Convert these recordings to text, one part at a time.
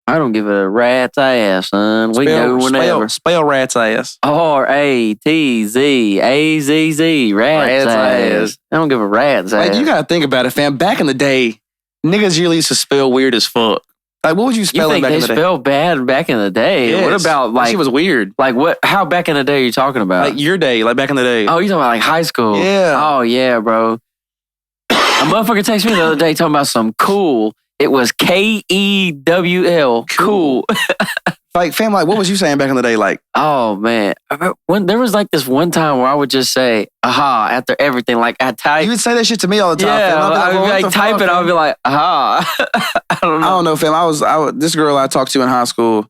I don't give a rat's ass, son. We can go whenever. Spell rat's ass. R-A-T-Z-A-Z-Z. Rat's ass. I don't give a rat's ass. Like, you gotta think about it, fam. Back in the day, niggas usually used to spell weird as fuck. Like, what would you spell back in the day? You think they spelled bad back in the day? Yes. What about, like... That shit was weird. Like, what? How back in the day are you talking about? Like, your day. Like, back in the day. Oh, you talking about, like, high school? Yeah. Oh, yeah, bro. A motherfucker texted me the other day talking about some cool... It was K-E-W-L. Cool. Like, fam, like, what was you saying back in the day? Like, oh, man. When there was like this one time where I would just say, aha, after everything. Like, I type. you would say that shit to me all the time. Yeah, fam. I would be like, type it. I would be like, aha. I don't know. Fam. This girl I talked to in high school,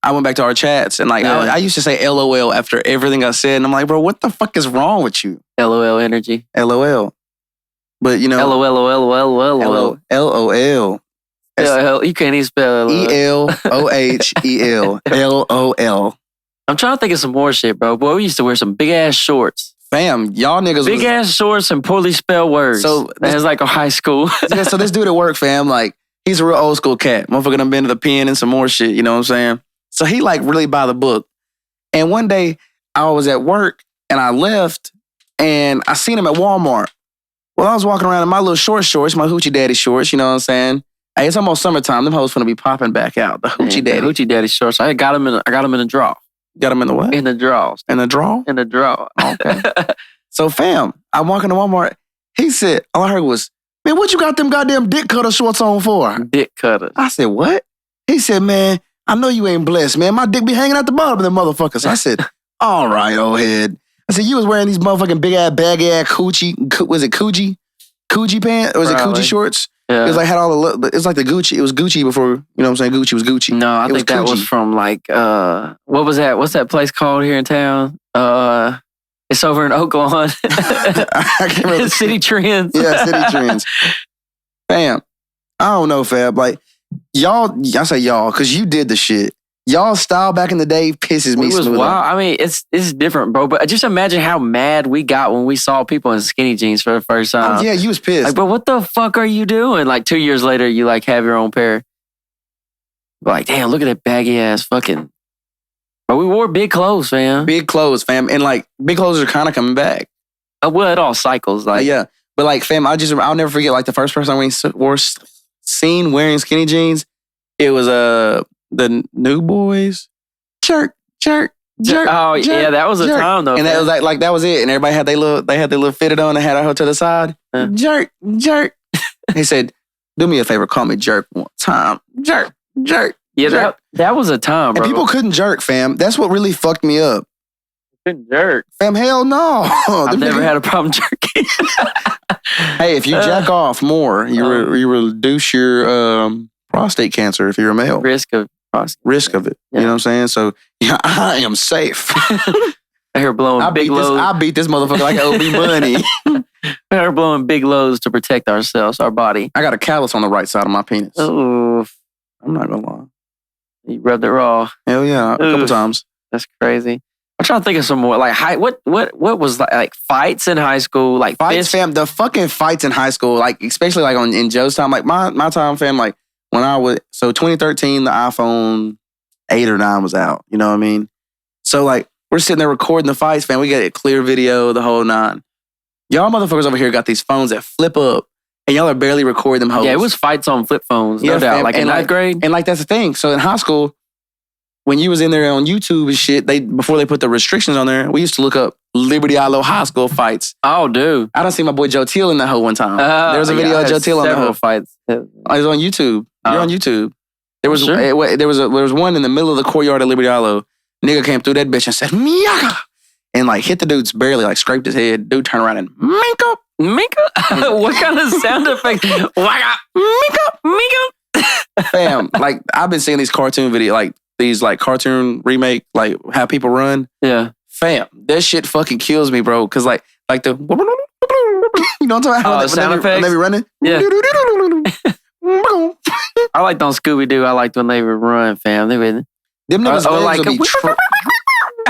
I went back to our chats and, like, I used to say LOL after everything I said. And I'm like, bro, what the fuck is wrong with you? LOL energy. LOL. But, you know. LOL. LOL. You can't even spell ELOHEL. LOL. I'm trying to think of some more shit, bro. Boy, we used to wear some big ass shorts. Fam, y'all niggas big ass shorts and poorly spelled words. So that's like a high school. Yeah, so this dude at work, fam, like, he's a real old school cat. Motherfucker done been to the pen and some more shit, you know what I'm saying? So he, like, really by the book. And one day, I was at work and I left and I seen him at Walmart. Well, I was walking around in my little shorts, my hoochie daddy shorts, you know what I'm saying? Hey, it's almost summertime. Them hoes finna be popping back out. The hoochie daddy. The hoochie daddy shorts. I got them in the draw. Got them in the what? In the draws. In the draw? In the draw. Okay. So, fam, I'm walking to Walmart. He said, all I heard was, man, what you got them goddamn dick cutter shorts on for? Dick cutters. I said, what? He said, man, I know you ain't blessed, man. My dick be hanging out the bottom of them motherfuckers. I said, all right, old head. I said, you was wearing these motherfucking big ass, baggy ass coochie. Was it Coochie? Coochie pants? Or was it Coochie shorts? Yeah. It was like, it's like the Gucci. It was Gucci before, you know what I'm saying? Gucci was Gucci. No, I think that was from like, what was that? What's that place called here in town? It's over in Oak Lawn. I can't remember. City Trends. Yeah, City Trends. Fam, I don't know, fam. Like, y'all, I say y'all, because you did the shit. Y'all style back in the day pisses me smooth. Wild. I mean, it's different, bro. But just imagine how mad we got when we saw people in skinny jeans for the first time. Oh, yeah, you was pissed. Like, but what the fuck are you doing? Like 2 years later, you like have your own pair. Like, damn, look at that baggy ass fucking. But we wore big clothes, fam. Big clothes, fam, and like big clothes are kind of coming back. Well, it all cycles, like yeah. But like, fam, I'll never forget. Like the first person I seen wearing skinny jeans, it was the New Boys. Jerk. Oh, jerk, yeah, that was a time though. And that was like that was it. And everybody had their little fitted on and had her to the side. Jerk. He said, do me a favor, call me jerk one time. Jerk. Yeah, jerk. That was a time, bro. And people couldn't jerk, fam. That's what really fucked me up. Couldn't jerk. Fam, hell no. I've never had a problem jerking. Hey, if you jack off more, you reduce your prostate cancer if you're a male. Risk of it. Yeah. You know what I'm saying? So, yeah, I am safe. I hear blowing big loads. I beat this motherfucker like OB Money. I hear blowing big loads to protect ourselves, our body. I got a callus on the right side of my penis. Oof. I'm not gonna lie. You rubbed it raw. Hell yeah, a couple times. That's crazy. I'm trying to think of some more. Like, what was like fights in high school? Like fights, fam. The fucking fights in high school, like especially like in Joe's time. Like my time, fam. Like when I was 2013, the iPhone 8 or 9 was out. You know what I mean? So like we're sitting there recording the fights, fam. We got a clear video, the whole nine. Y'all motherfuckers over here got these phones that flip up, and y'all are barely recording them hoes. Yeah, it was fights on flip phones, no doubt. Like in ninth grade, and like that's the thing. So in high school, when you was in there on YouTube and shit, before they put the restrictions on there, we used to look up Liberty Isle high school fights. Oh, dude. I done seen my boy Joe Teel in that hoe one time. There was a video of Joe Teel on the hoe. Fights. It was on YouTube. You're on YouTube. There was one in the middle of the courtyard of Liberty Isle. Nigga came through that bitch and said, Miyaka! And like hit the dude's barely, like scraped his head. Dude turned around and Minka! What kind of sound effect? Waka! Minka! Fam, like I've been seeing these cartoon videos, like these like cartoon remake, like how people run. Yeah. Fam, that shit fucking kills me, bro. Cause like the you know what I'm talking about? Sound effects? When they be running? Yeah. I liked on Scooby-Doo. I liked when they would run, fam. They would them niggas like would be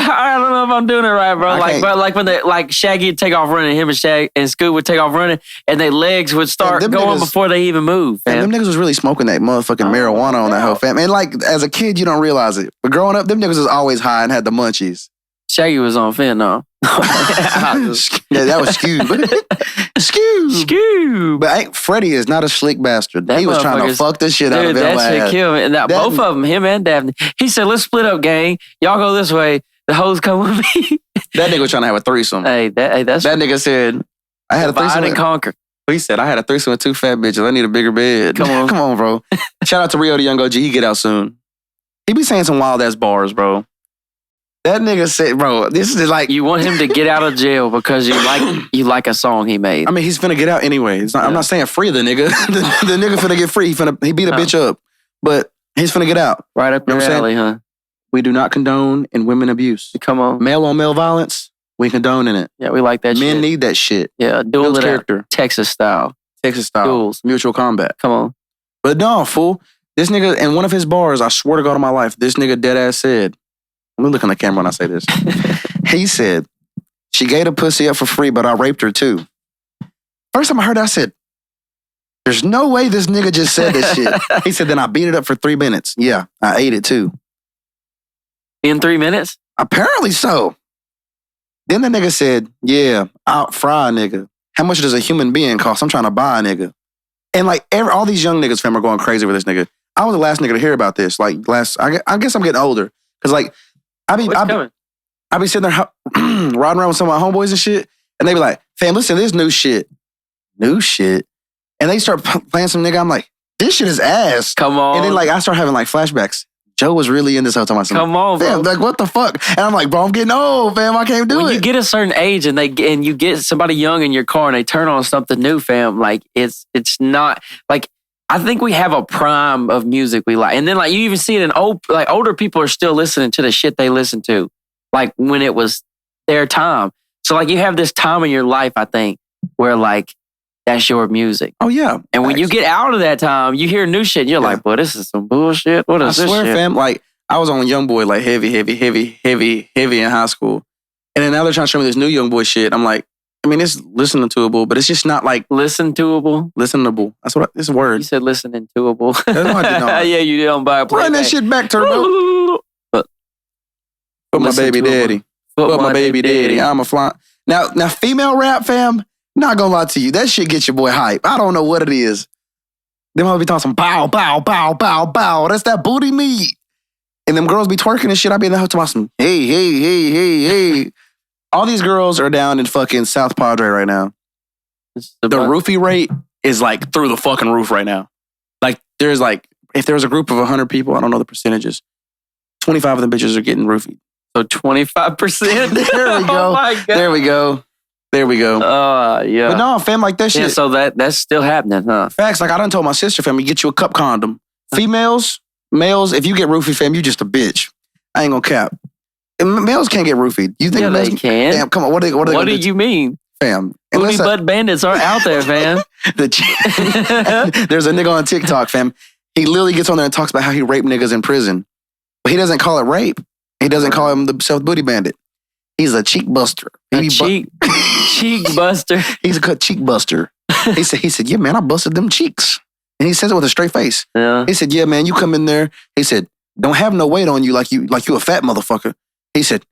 I don't know if I'm doing it right, bro. Like when like Shaggy would take off running, him and Shag and Scoob would take off running, and their legs would start going before they even move. And them niggas was really smoking that motherfucking marijuana on that whole fam. And like as a kid, you don't realize it, but growing up, them niggas was always high and had the munchies. Shaggy was on fentanyl. Yeah, that was Scoob. Scoob. But Freddie is not a slick bastard. He was trying to fuck the shit out of him. That shit killed me. And now both of them, him and Daphne. He said, let's split up, gang. Y'all go this way. The hoes come with me. That nigga was trying to have a threesome. That nigga said, I had a threesome. Divide and conquer. He said, I had a threesome with 2 fat bitches. I need a bigger bed. Come on. Come on, bro. Shout out to Rio the Young OG. He get out soon. He be saying some wild ass bars, bro. That nigga said, bro, this is like... You want him to get out of jail because you like a song he made. I mean, he's finna get out anyway. I'm not saying free the nigga. the nigga finna get free. He beat a bitch up. But he's finna get out. Right up your alley, huh? We do not condone in women abuse. Come on. Male on male violence, we condone in it. Yeah, we like that shit. Men need that shit. Yeah, duel it character. Out. Texas style. Duels. Mutual combat. Come on. But no, fool. This nigga, in one of his bars, I swear to God on my life, this nigga dead ass said, let me look on the camera when I say this. He said, she gave the pussy up for free, but I raped her too. First time I heard that, I said, there's no way this nigga just said this shit. He said, then I beat it up for 3 minutes. Yeah, I ate it too. In 3 minutes? Apparently so. Then the nigga said, yeah, I'll fry a nigga. How much does a human being cost? I'm trying to buy a nigga. And like all these young niggas, fam, are going crazy with this nigga. I was the last nigga to hear about this. Like I guess I'm getting older. Cause like, I be sitting there riding around with some of my homeboys and shit, and they be like, fam, listen to this new shit. New shit? And they start playing some nigga, I'm like, this shit is ass. Come on. And then like, I start having like flashbacks. Joe was really in this whole time. Come on, bro. Fam, like, what the fuck? And I'm like, bro, I'm getting old, fam. I can't do it. When you get a certain age and you get somebody young in your car and they turn on something new, fam, like it's not like, I think we have a prime of music we like. And then like you even see it in older people are still listening to the shit they listen to. Like when it was their time. So like you have this time in your life, I think, where like that's your music. Oh yeah. And when you get out of that time, you hear new shit and you're like, boy, this is some bullshit. What is this shit? I swear, fam, like I was on YoungBoy like heavy in high school. And then now they're trying to show me this new YoungBoy shit. I'm like, I mean, it's listenable, but it's just not like... Listenable? Listenable. That's what it's a word. You said listening-toable. That's what I did not. Yeah, you did on by a play. Run that shit back, Turbo. Put my baby daddy. Put my baby daddy. I'm a fly. Now, female rap, fam, not gonna lie to you. That shit gets your boy hype. I don't know what it is. Them hoes be talking some bow, bow, bow, bow, bow. That's that booty meat. And them girls be twerking and shit. I be in the house talking some, hey. All these girls are down in fucking South Padre right now. The roofie rate is like through the fucking roof right now. Like there's like, if there's a group of 100 people, I don't know the percentages, 25 of them bitches are getting roofied. So 25%? There we go. Oh my God. There we go. Yeah. But no, fam, like that shit. Yeah, so that's still happening, huh? Facts, like I done told my sister, fam, you get you a cup condom. Females, males, if you get roofied, fam, you just a bitch. I ain't gonna cap. And males can't get roofied. You think yeah, they can? Damn, come on. What do you mean? Fam. Booty butt bandits are out there, fam. There's a nigga on TikTok, fam. He literally gets on there and talks about how he raped niggas in prison. But he doesn't call it rape. He doesn't call him the self-booty bandit. He's a cheek buster. Cheek buster. He's a cheek buster. He said, yeah, man, I busted them cheeks. And he says it with a straight face. Yeah. He said, yeah, man, you come in there. He said, don't have no weight on you like you a fat motherfucker. He said,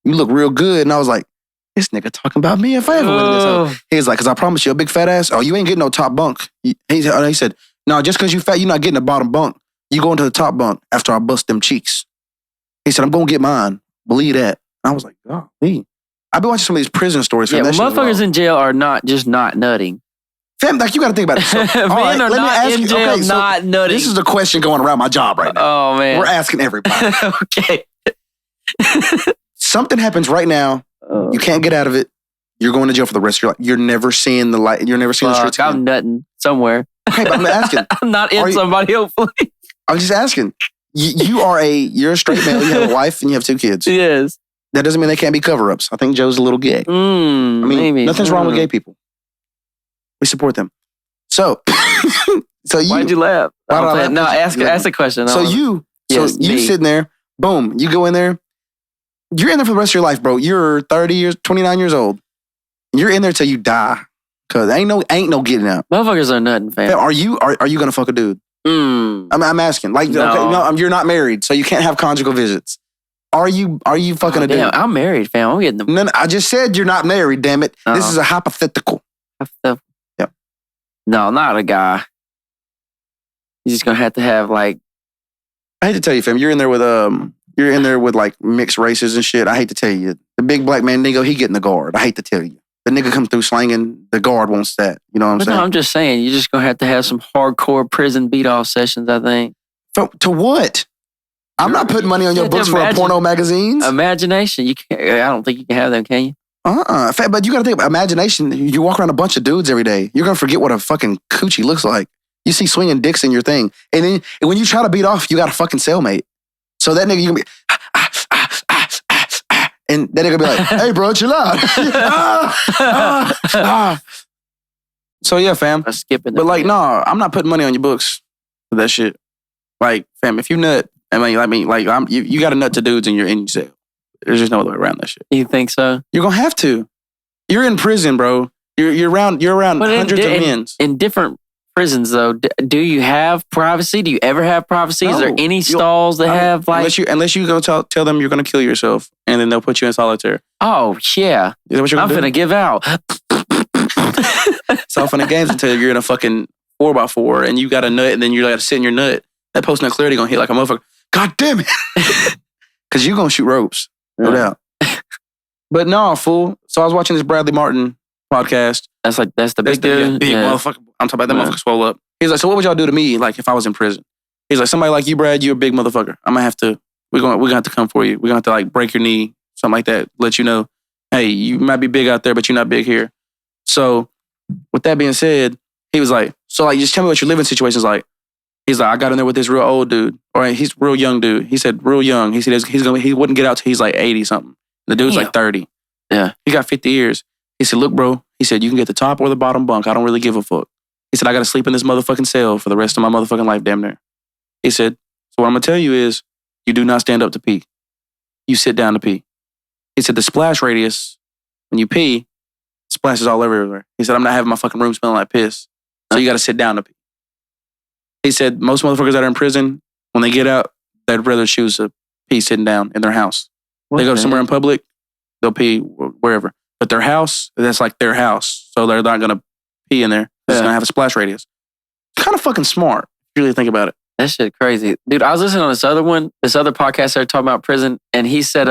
you look real good. And I was like, this nigga talking about me if I ever went in this house. He was like, because I promise you a big fat ass. Oh, you ain't getting no top bunk. He said, no, just because you fat, you're not getting the bottom bunk. You going to the top bunk after I bust them cheeks. He said, I'm going to get mine. Believe that. And I was like, oh, me. I've been watching some of these prison stories. Yeah, motherfuckers in jail are not just not nutting. Fam, like you got to think about it. So, Men are not in jail, not nutting. This is the question going around my job right now. Oh, man. We're asking everybody. Okay. Something happens right now. You can't get out of it. You're going to jail for the rest of your life. You're never seeing the light. You're never seeing the streets again. I'm nutting somewhere. Okay, but I'm asking. I'm not in somebody, hopefully. I'm just asking. You're a straight male. You have a wife and you have 2 kids. Yes. That doesn't mean they can't be cover-ups. I think Joe's a little gay. I mean, maybe. Nothing's wrong with gay people. We support them. So why'd you laugh? No, ask a question. So you sitting there, boom, you go in there. You're in there for the rest of your life, bro. You're 29 years old. You're in there till you die. Cause ain't no getting out. Motherfuckers are nothing, fam. Are you gonna fuck a dude? I'm asking. Like, No. okay, no, you're not married, so you can't have conjugal visits. Are you fucking a dude? Damn, I'm married, fam. I'm getting the. No, I just said you're not married. Damn it! This is a hypothetical. Yep. No, not a guy. You're just gonna have to have like. I hate to tell you, fam. You're in there with like mixed races and shit. I hate to tell you, the big black man nigga, he getting the guard. I hate to tell you. The nigga come through slanging, the guard wants that. You know what I'm saying? No, I'm just saying, you're just going to have some hardcore prison beat-off sessions, I think. To what? I'm not putting money on your books for porno magazines. Imagination. I don't think you can have them, can you? But you got to think about imagination. You walk around a bunch of dudes every day. You're going to forget what a fucking coochie looks like. You see swinging dicks in your thing. And then when you try to beat off, you got a fucking cellmate. So that nigga, you can be... And that nigga be like, hey, bro, chill out. So, yeah, fam. I'm skipping But, like, no, I'm not putting money on your books for that shit. Like, fam, if you nut, you got to nut to dudes and you're in jail. There's just no other way around that shit. You think so? You're going to have to. You're in prison, bro. You're around hundreds of men. In different prisons, though, do you have privacy? Do you ever have privacy? No. Is there any stalls that have like... Unless you go tell them you're going to kill yourself and then they'll put you in solitaire. Oh, yeah. Is that what you're I'm gonna finna give out. It's all fun and games until you're in a fucking 4x4 and you got a nut and then you're like sitting your nut. That post-nut clarity going to hit like a motherfucker. God damn it. Because you're going to shoot ropes. No doubt. But no, fool. So I was watching this Bradley Martin podcast. That's the big dude? Big motherfucker. I'm talking about that motherfucker swole up. He's like, so what would y'all do to me like if I was in prison? He's like, somebody like you, Brad, you're a big motherfucker. I'm going to have to, we're going to have to come for you. We're going to have to like break your knee, something like that. Let you know, hey, you might be big out there, but you're not big here. So with that being said, he was like, so like, just tell me what your living situation's like. He's like, I got in there with this real old dude. Or he's real young dude. He said real young. He said he wouldn't get out till he's like 80 something. The dude's like 30. Yeah. He got 50 years. He said, look, bro. He said, you can get the top or the bottom bunk. I don't really give a fuck. He said, I got to sleep in this motherfucking cell for the rest of my motherfucking life, damn near. He said, so what I'm going to tell you is, you do not stand up to pee. You sit down to pee. He said, the splash radius, when you pee, splashes all everywhere. He said, I'm not having my fucking room smelling like piss. So you got to sit down to pee. He said, most motherfuckers that are in prison, when they get out, they'd rather choose to pee sitting down in their house. They go somewhere in public, they'll pee wherever. But their house, that's like their house. So they're not going to pee in there. It's going to have a splash radius. It's kind of fucking smart, if you really think about it. That shit crazy. Dude, I was listening on this other podcast they're talking about prison, and he said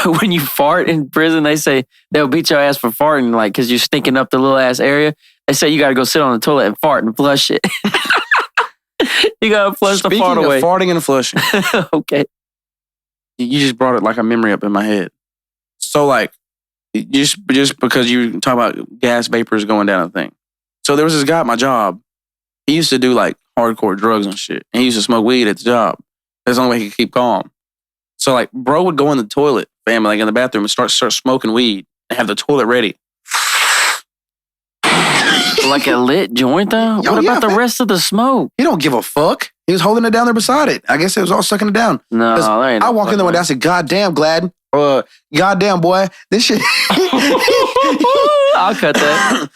when you fart in prison, they say they'll beat your ass for farting, like, because you're stinking up the little ass area. They say you got to go sit on the toilet and fart and flush it. You got to flush the fart away. Speaking of farting and flushing. Okay. You just brought it like a memory up in my head. So like, just because you talk about gas vapors going down a thing. So there was this guy at my job. He used to do like hardcore drugs and shit. And he used to smoke weed at the job. That's the only way he could keep calm. So like, bro would go in the toilet, fam, like in the bathroom and start smoking weed and have the toilet ready. Like a lit joint though? What about the rest of the smoke? He don't give a fuck. He was holding it down there beside it. I guess it was all sucking it down. No, there ain't I walk in there one day, I said, God damn, Gladden. Goddamn, boy. This shit. I'll cut that.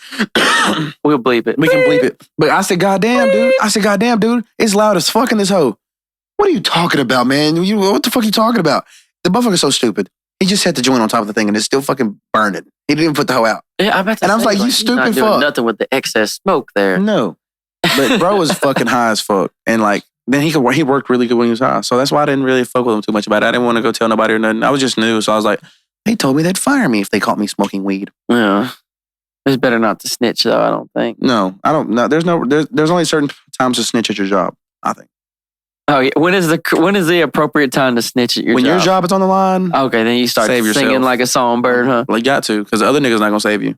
We'll bleep it. We can bleep it. But I said, goddamn, dude. It's loud as fuck in this hoe. What are you talking about, man? What the fuck are you talking about? The motherfucker's so stupid. He just set the joint on top of the thing and it's still fucking burning. He didn't even put the hoe out. Yeah, I bet. And I was like, you stupid fuck. Nothing with the excess smoke there. No. But bro was fucking high as fuck. And like, then he worked really good when he was high. So that's why I didn't really fuck with him too much about it. I didn't want to go tell nobody or nothing. I was just new. So I was like, they told me they'd fire me if they caught me smoking weed. Yeah. It's better not to snitch though, I don't think. No, I don't know. There's only certain times to snitch at your job, I think. Oh yeah. When is the appropriate time to snitch at your job? When your job is on the line. Okay, then you start singing like a songbird, huh? Like, got to, because the other nigga's not gonna save you.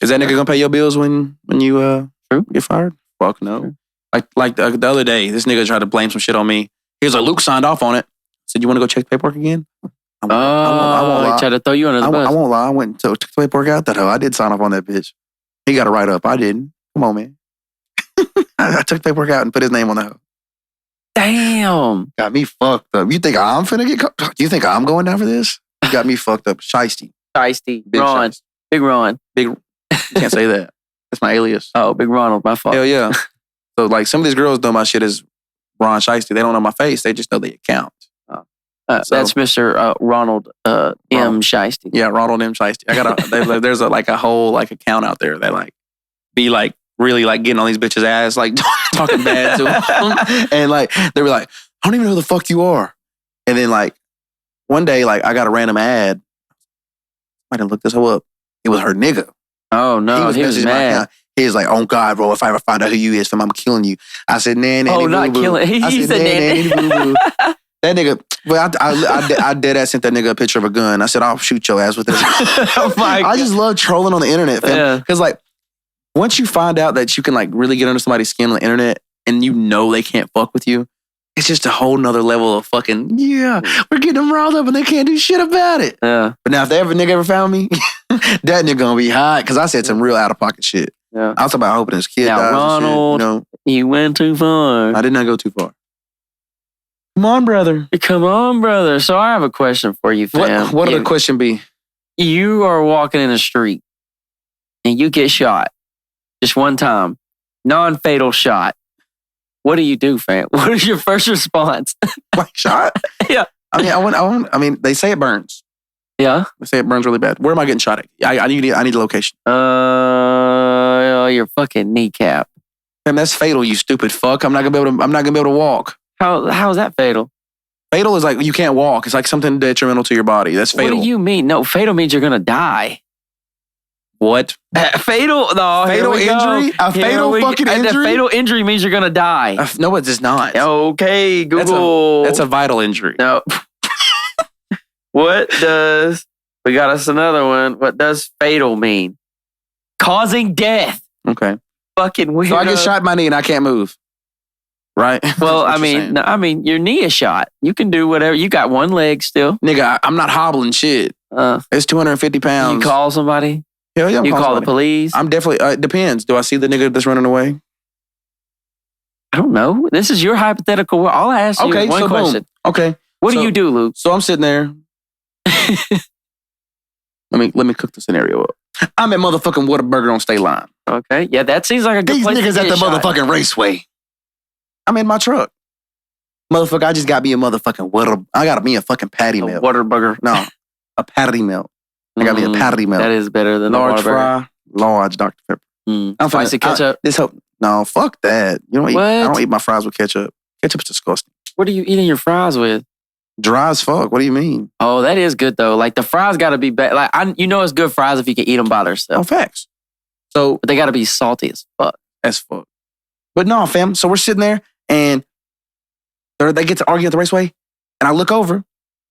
Is that nigga gonna pay your bills when you get fired? Fuck no. Like the other day, this nigga tried to blame some shit on me. He was like, Luke signed off on it. I said, you want to go check the paperwork again? I won't lie. They tried to throw you under the bus. I won't lie. I went and took the paperwork out that hoe. I did sign off on that bitch. He got a write-up. I didn't. Come on, man. I took the paperwork out and put his name on the hoe. Damn. Got me fucked up. You think I'm finna get caught? Do you think I'm going down for this? You got me fucked up. Shiesty. Shiesty. Big Ron. Shiesty. Big Ron. You can't say that. That's my alias. Oh, Big Ronald. My fault. Hell yeah. So like some of these girls know my shit as Ron Shiesty. They don't know my face. They just know the account. That's Mr. Ronald M. Shiesty. Yeah, Ronald M. Shiesty. I got there's a whole like account out there that like be like really like getting on these bitches' ass, like talking bad to them. And like they were like, I don't even know who the fuck you are. And then like one day, like I got a random ad. I didn't look this hoe up. It was her nigga. Oh no, he was mad. He was like, oh God, bro, if I ever find out who you is, I'm killing you. I said, nanny, oh, not killing. He said, nanny. That nigga, well, I dead ass sent that nigga a picture of a gun. I said, I'll shoot your ass with this. Oh my God. I just love trolling on the internet, fam. Because like, once you find out that you can like really get under somebody's skin on the internet and you know they can't fuck with you, it's just a whole nother level of fucking, we're getting them riled up and they can't do shit about it. Yeah. But now if nigga ever found me, that nigga gonna be hot because I said some real out of pocket shit. Yeah. I was talking about hoping his kid now, dies Ronald, and shit, you went too far. I did not go too far. Come on, brother. Come on, brother. So I have a question for you, fam. What would the question be? You are walking in the street and you get shot. Just one time. Non-fatal shot. What do you do, fam? What is your first response? Like shot? Yeah. I mean, they say it burns. Yeah? They say it burns really bad. Where am I getting shot at? I need a location. Your fucking kneecap. Man, that's fatal, you stupid fuck. I'm not gonna be able to walk. How is that fatal? Fatal is like you can't walk. It's like something detrimental to your body. That's fatal. What do you mean? No, fatal means you're gonna die. What? Fatal? No. Fatal injury? A fatal fucking injury? A fatal injury means you're gonna die. No, it does not. Okay, Google. That's a vital injury. No. We got us another one. What does fatal mean? Causing death. Okay. Fucking weird. So I get shot in my knee and I can't move. Right? Well, I mean, your knee is shot. You can do whatever. You got one leg still. Nigga, I'm not hobbling shit. It's 250 pounds. You call somebody? Hell yeah, you call the police? I'm definitely, it depends. Do I see the nigga that's running away? I don't know. This is your hypothetical. I'll ask you one question. Boom. Okay. What do you do, Luke? So I'm sitting there. Let me cook the scenario up. I'm at motherfucking Whataburger on State Line. Okay. Yeah, that seems like a good place to get These niggas at the shot. motherfucking raceway. I'm in my truck. Motherfucker, I just got me a motherfucking I got me a fucking patty melt. Whataburger. No, a patty melt. I got me a patty melt. That is better than large a fry, large Dr. Pepper. I'm spicy ketchup. No, fuck that. You don't eat. I don't eat my fries with ketchup. Ketchup's disgusting. What are you eating your fries with? Dry as fuck. What do you mean? Oh, that is good though. Like the fries got to be better. Like it's good fries if you can eat them by themselves. Oh, facts. So, but they got to be salty as fuck. As fuck. But no, fam. So we're sitting there and they get to argue at the raceway, and I look over.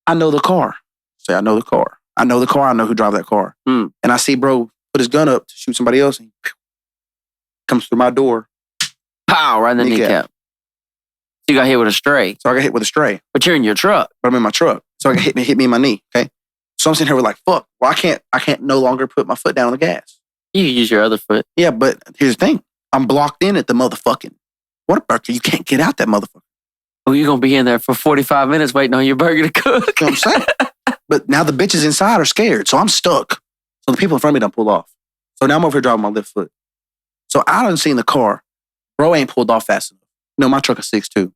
I know the car. Say I know the car. I know the car. I know who drives that car. And I see bro put his gun up to shoot somebody else. And he comes through my door. Pow! Right in the kneecap. So you got hit with a stray. So I got hit with a stray. But you're in your truck. But I'm in my truck. So I got hit me in my knee. Okay. So I'm sitting here with like, fuck. Well, I can't no longer put my foot down on the gas. You use your other foot. Yeah, but here's the thing. I'm blocked in at the motherfucking Whataburger. You can't get out that motherfucker. Oh, you're going to be in there for 45 minutes waiting on your burger to cook. You know what I'm saying? But now the bitches inside are scared. So I'm stuck. So the people in front of me don't pull off. So now I'm over here driving my left foot. So I done seen the car. Bro ain't pulled off fast enough. You know, my truck is 6'2".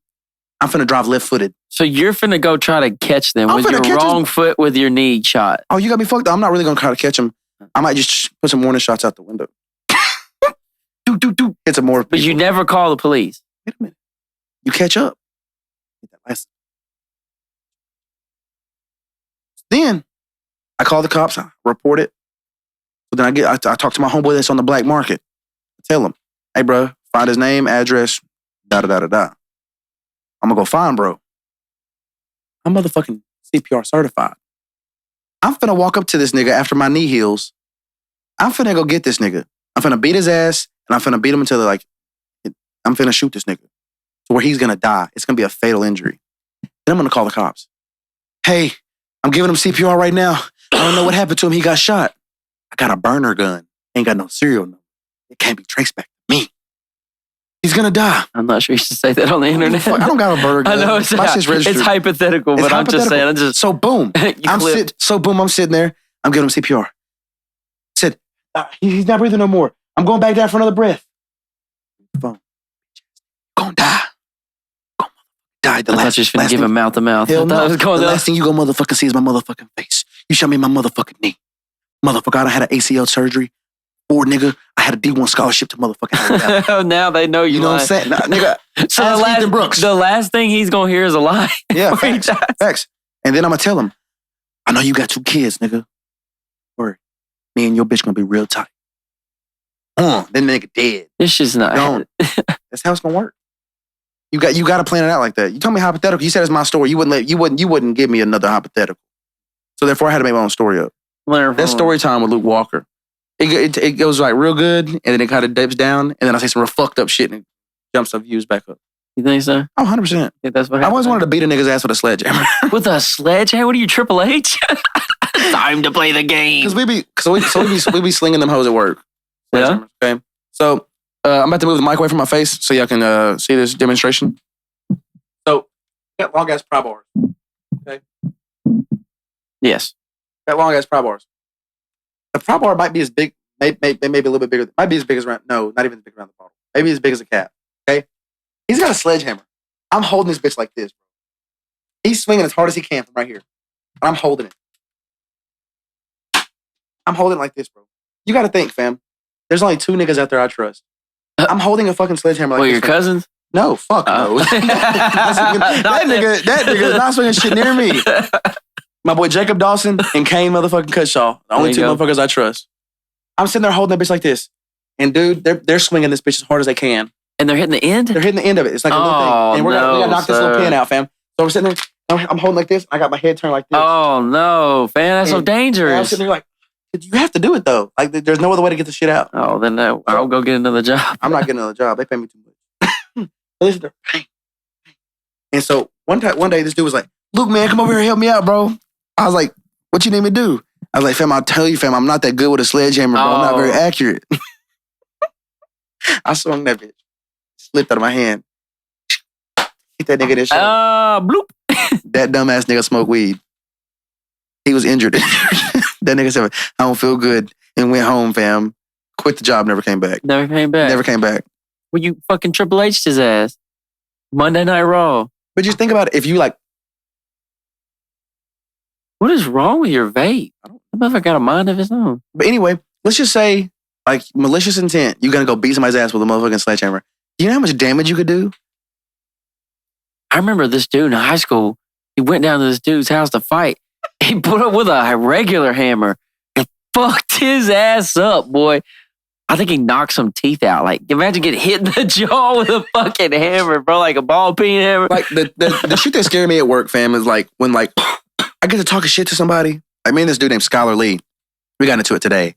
I'm finna drive left-footed. So you're finna go try to catch them with your wrong foot with your knee shot. Oh, you got me fucked up. I'm not really gonna try to catch them. I might just put some warning shots out the window. Do. Hit some more people. But you never call the police. Wait a minute. You catch up. Get that license. Then I call the cops. I report it. So then I talk to my homeboy that's on the black market. I tell him, hey, bro, find his name, address, da-da-da-da-da. I'm gonna go find bro. I'm motherfucking CPR certified. I'm finna walk up to this nigga after my knee heals. I'm finna go get this nigga. I'm finna beat his ass and I'm finna beat him until I'm finna shoot this nigga to where he's gonna die. It's gonna be a fatal injury. Then I'm gonna call the cops. Hey, I'm giving him CPR right now. I don't know what happened to him. He got shot. I got a burner gun. Ain't got no serial number. It can't be traced back to me. He's gonna die. I'm not sure you should say that on the internet. Fuck, I don't got a burger. I know it's hypothetical, but I'm just saying. So boom, I'm sitting there. I'm giving him CPR. Said, he's not breathing no more. I'm going back down for another breath. Phone. Gonna die. Died the I last. thought you just gonna give him mouth to mouth. Hell no. The last thing you go motherfucking see is my motherfucking face. You shot me in my motherfucking knee. Motherfucker, I done had an ACL surgery. Or nigga, I had a D1 scholarship to motherfucking Alabama. Now they know you know what I'm saying? Nah, nigga, so the last thing he's gonna hear is a lie. Yeah, facts. And then I'm gonna tell him, I know you got 2 kids, nigga. Worry. Me and your bitch gonna be real tight. Then the nigga dead. This shit's not. That's how it's gonna work. You got to plan it out like that. You told me hypothetical. You said it's my story. You wouldn't give me another hypothetical. So therefore, I had to make my own story up. That's story time with Luke Walker. It goes like real good, and then it kind of dips down, and then I say some real fucked up shit, and it jumps up views back up. You think so? Oh, 100%. That's what I always wanted to beat a nigga's ass with a sledgehammer. With a sledgehammer? What are you, Triple H? Time to play the game. Because we be slinging them hoes at work. Yeah. Okay. So I'm about to move the mic away from my face so y'all can see this demonstration. So got long ass pry bars. Okay. Yes. Got long ass pry bars. The pry bar might be as big. Maybe a little bit bigger. Might be as big as around. No, not even as big around the bottle. Maybe as big as a cat. Okay. He's got a sledgehammer. I'm holding this bitch like this, bro. He's swinging as hard as he can from right here. And I'm holding it. I'm holding it like this, bro. You got to think, fam. There's only 2 niggas out there I trust. I'm holding a fucking sledgehammer like this. Your cousins? No, fuck no. that nigga is not swinging shit near me. My boy Jacob Dawson and Kane motherfucking Cutshaw. The only 2 motherfuckers I trust. I'm sitting there holding that bitch like this. And dude, they're swinging this bitch as hard as they can. And they're hitting the end? They're hitting the end of it. It's like a little thing. And we gotta knock this little pin out, fam. So we're sitting there, I'm holding like this. I got my head turned like this. Oh no, fam, that's so dangerous. I'm sitting there like, you have to do it though. Like there's no other way to get the shit out. Oh, then I'll go get another job. I'm not getting another job. They pay me too much. Listen to bang. And so one day this dude was like, Luke, man, come over here and help me out, bro. I was like, what you need me to do? I was like, fam, I'll tell you, fam, I'm not that good with a sledgehammer, bro. I'm not very accurate. I swung that bitch. Slipped out of my hand. Hit that nigga in his shoulder. Bloop. That dumbass nigga smoked weed. He was injured. That nigga said, I don't feel good. And went home, fam. Quit the job, never came back. Never came back. Well, you fucking Triple H'd his ass. Monday Night Raw. But just think about it. If you like... What is wrong with your vape? That motherfucker got a mind of his own. But anyway, let's just say, like, malicious intent. You're going to go beat somebody's ass with a motherfucking sledgehammer. Do you know how much damage you could do? I remember this dude in high school. He went down to this dude's house to fight. He put up with a regular hammer and fucked his ass up, boy. I think he knocked some teeth out. Like, imagine getting hit in the jaw with a fucking hammer, bro, like a ball peen hammer. Like, the shit that scared me at work, fam, is like, when, like, I get to talking shit to somebody. I mean, this dude named Skylar Lee. We got into it today.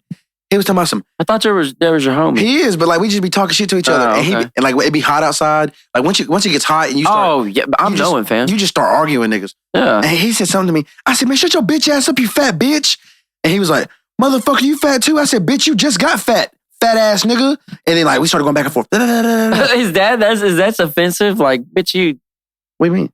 He was talking about some... I thought that was your homie. He is, but like we just be talking shit to each other. Okay. And like it'd be hot outside. Like once it gets hot and you start... Oh, yeah, I'm knowing, fam. You just start arguing niggas. Yeah. And he said something to me. I said, man, shut your bitch ass up, you fat bitch. And he was like, motherfucker, you fat too? I said, bitch, you just got fat. Fat ass nigga. And then like we started going back and forth. Is that offensive? Like, bitch, you... What do you mean?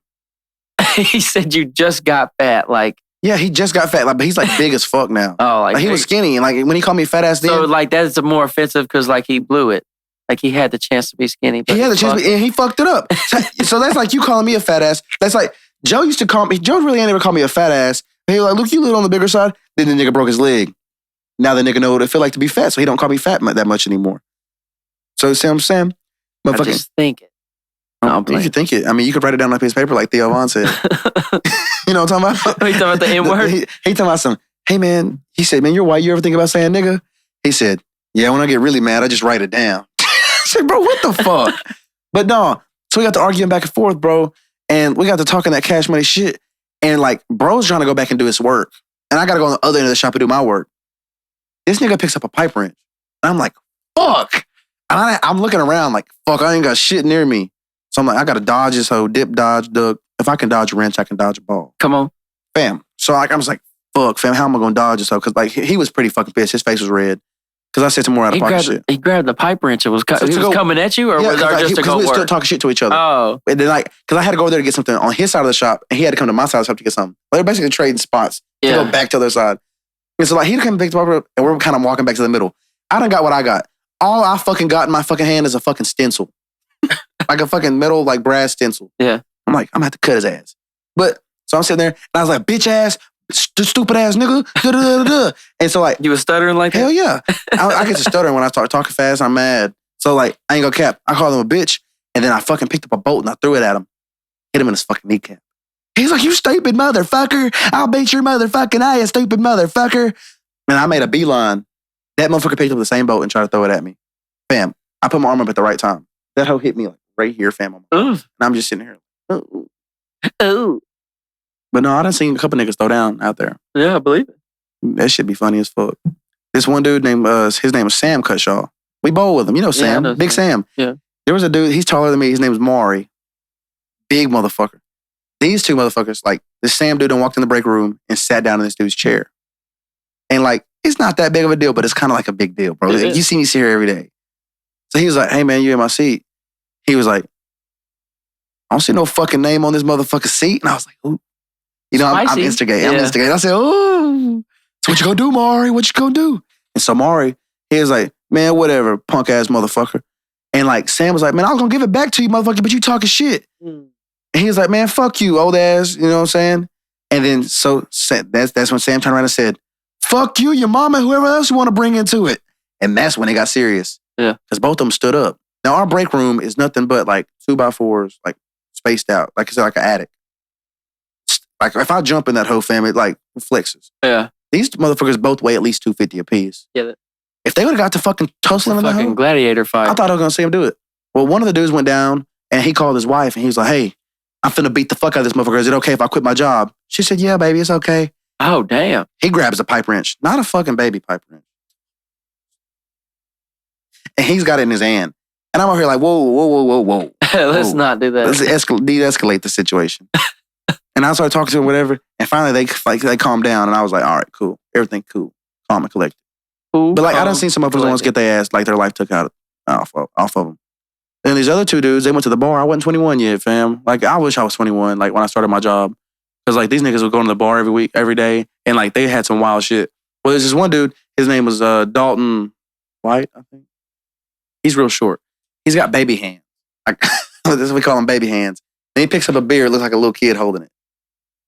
He said you just got fat, like... Yeah, he just got fat. Like, but he's like big as fuck now. Oh, like he was skinny. And like when he called me fat ass then. So like that's more offensive because like he blew it. Like he had the chance to be skinny. But he had the chance and he fucked it up. So that's like you calling me a fat ass. That's like Joe used to call me. Joe really ain't ever called me a fat ass. But he was like, look, you little on the bigger side. Then the nigga broke his leg. Now the nigga know what it feel like to be fat. So he don't call me fat that much anymore. So see what I'm saying? I just think it. No, you could think it. I mean, you could write it down on a piece of paper like Theo Von said. You know what I'm talking about? He talking about the N-word? He talking about some, hey man, he said, man, you're white. You ever think about saying nigga? He said, yeah, when I get really mad, I just write it down. I said, bro, what the fuck? But no, so we got to arguing back and forth, bro. And we got to talking that cash money shit. And like, bro's trying to go back and do his work. And I got to go on the other end of the shop and do my work. This nigga picks up a pipe wrench. And I'm like, fuck. And I'm looking around like, fuck, I ain't got shit near me. So I'm like, I got to dodge this hoe, dip, dodge, duck. If I can dodge a wrench, I can dodge a ball. Come on. Fam. So like, I was like, fuck, fam, how am I going to dodge this hoe? Because like, he was pretty fucking pissed. His face was red. Because I said some more out of pocket shit. He grabbed the pipe wrench and was coming at you, or was it just to go we were work? still talking shit to each other. Oh. And then because I had to go over there to get something on his side of the shop, and he had to come to my side of the shop to get something. They were basically trading spots to go back to their side. And so he came and picked up, and we're kind of walking back to the middle. I done got what I got. All I fucking got in my fucking hand is a fucking stencil. Like a fucking metal, like brass stencil. Yeah. I'm like, I'm gonna have to cut his ass. But, so I'm sitting there, and I was like, bitch ass, stupid ass nigga. Da, da, da, da. And so You was stuttering like that? Hell yeah. I get to stuttering when I start talking fast. I'm mad. So I ain't gonna cap. I called him a bitch, and then I fucking picked up a bolt and I threw it at him. Hit him in his fucking kneecap. He's like, you stupid motherfucker. I'll beat your motherfucking ass, stupid motherfucker. And I made a beeline. That motherfucker picked up the same bolt and tried to throw it at me. Fam, I put my arm up at the right time. That hoe hit me right here, fam. And I'm just sitting here. Ooh. But no, I done seen a couple niggas throw down out there. Yeah, I believe it. That shit be funny as fuck. This one dude named, his name was Sam Cutshaw. We bowl with him. You know Sam. Yeah, Big Sam. Yeah. There was a dude, he's taller than me. His name was Maury. Big motherfucker. These two motherfuckers, this Sam dude done walked in the break room and sat down in this dude's chair. And it's not that big of a deal, but it's kind of like a big deal, bro. You see me sit here every day. So he was like, hey man, you in my seat. He was like, I don't see no fucking name on this motherfucking seat. And I was like, ooh. You know, I'm instigating. I'm instigating. I said, ooh. So what you gonna do, Maury? What you gonna do? And so Maury, he was like, man, whatever, punk ass motherfucker. And Sam was like, man, I was gonna give it back to you, motherfucker, but you talking shit. And he was like, man, fuck you, old ass. You know what I'm saying? And then so that's when Sam turned around and said, fuck you, your mama, whoever else you want to bring into it. And that's when it got serious. Yeah. Because both of them stood up. Now our break room is nothing but 2x4s, spaced out. Like it's like an attic. If I jump in that whole family, it flexes. Yeah. These motherfuckers both weigh at least 250 apiece. Yeah. If they would have got to fucking tussling in that fucking hole, gladiator fight. I thought I was gonna see him do it. Well, one of the dudes went down and he called his wife and he was like, hey, I'm finna beat the fuck out of this motherfucker. Is it okay if I quit my job? She said, yeah, baby, it's okay. Oh, damn. He grabs a pipe wrench, not a fucking baby pipe wrench. And he's got it in his hand. And I'm over here like, whoa. Let's not do that. Let's de-escalate the situation. And I started talking to him, whatever. And finally, they calmed down. And I was like, all right, cool. Everything cool. Calm and collected. Cool, but I done seen some motherfuckers once get their ass, their life took out off of them. And these other two dudes, they went to the bar. I wasn't 21 yet, fam. I wish I was 21, when I started my job. Because, these niggas would go to the bar every week, every day. And, they had some wild shit. Well, there's this one dude. His name was Dalton White, I think. He's real short. He's got baby hands. This is what we call them, baby hands. And he picks up a beer. It looks like a little kid holding it.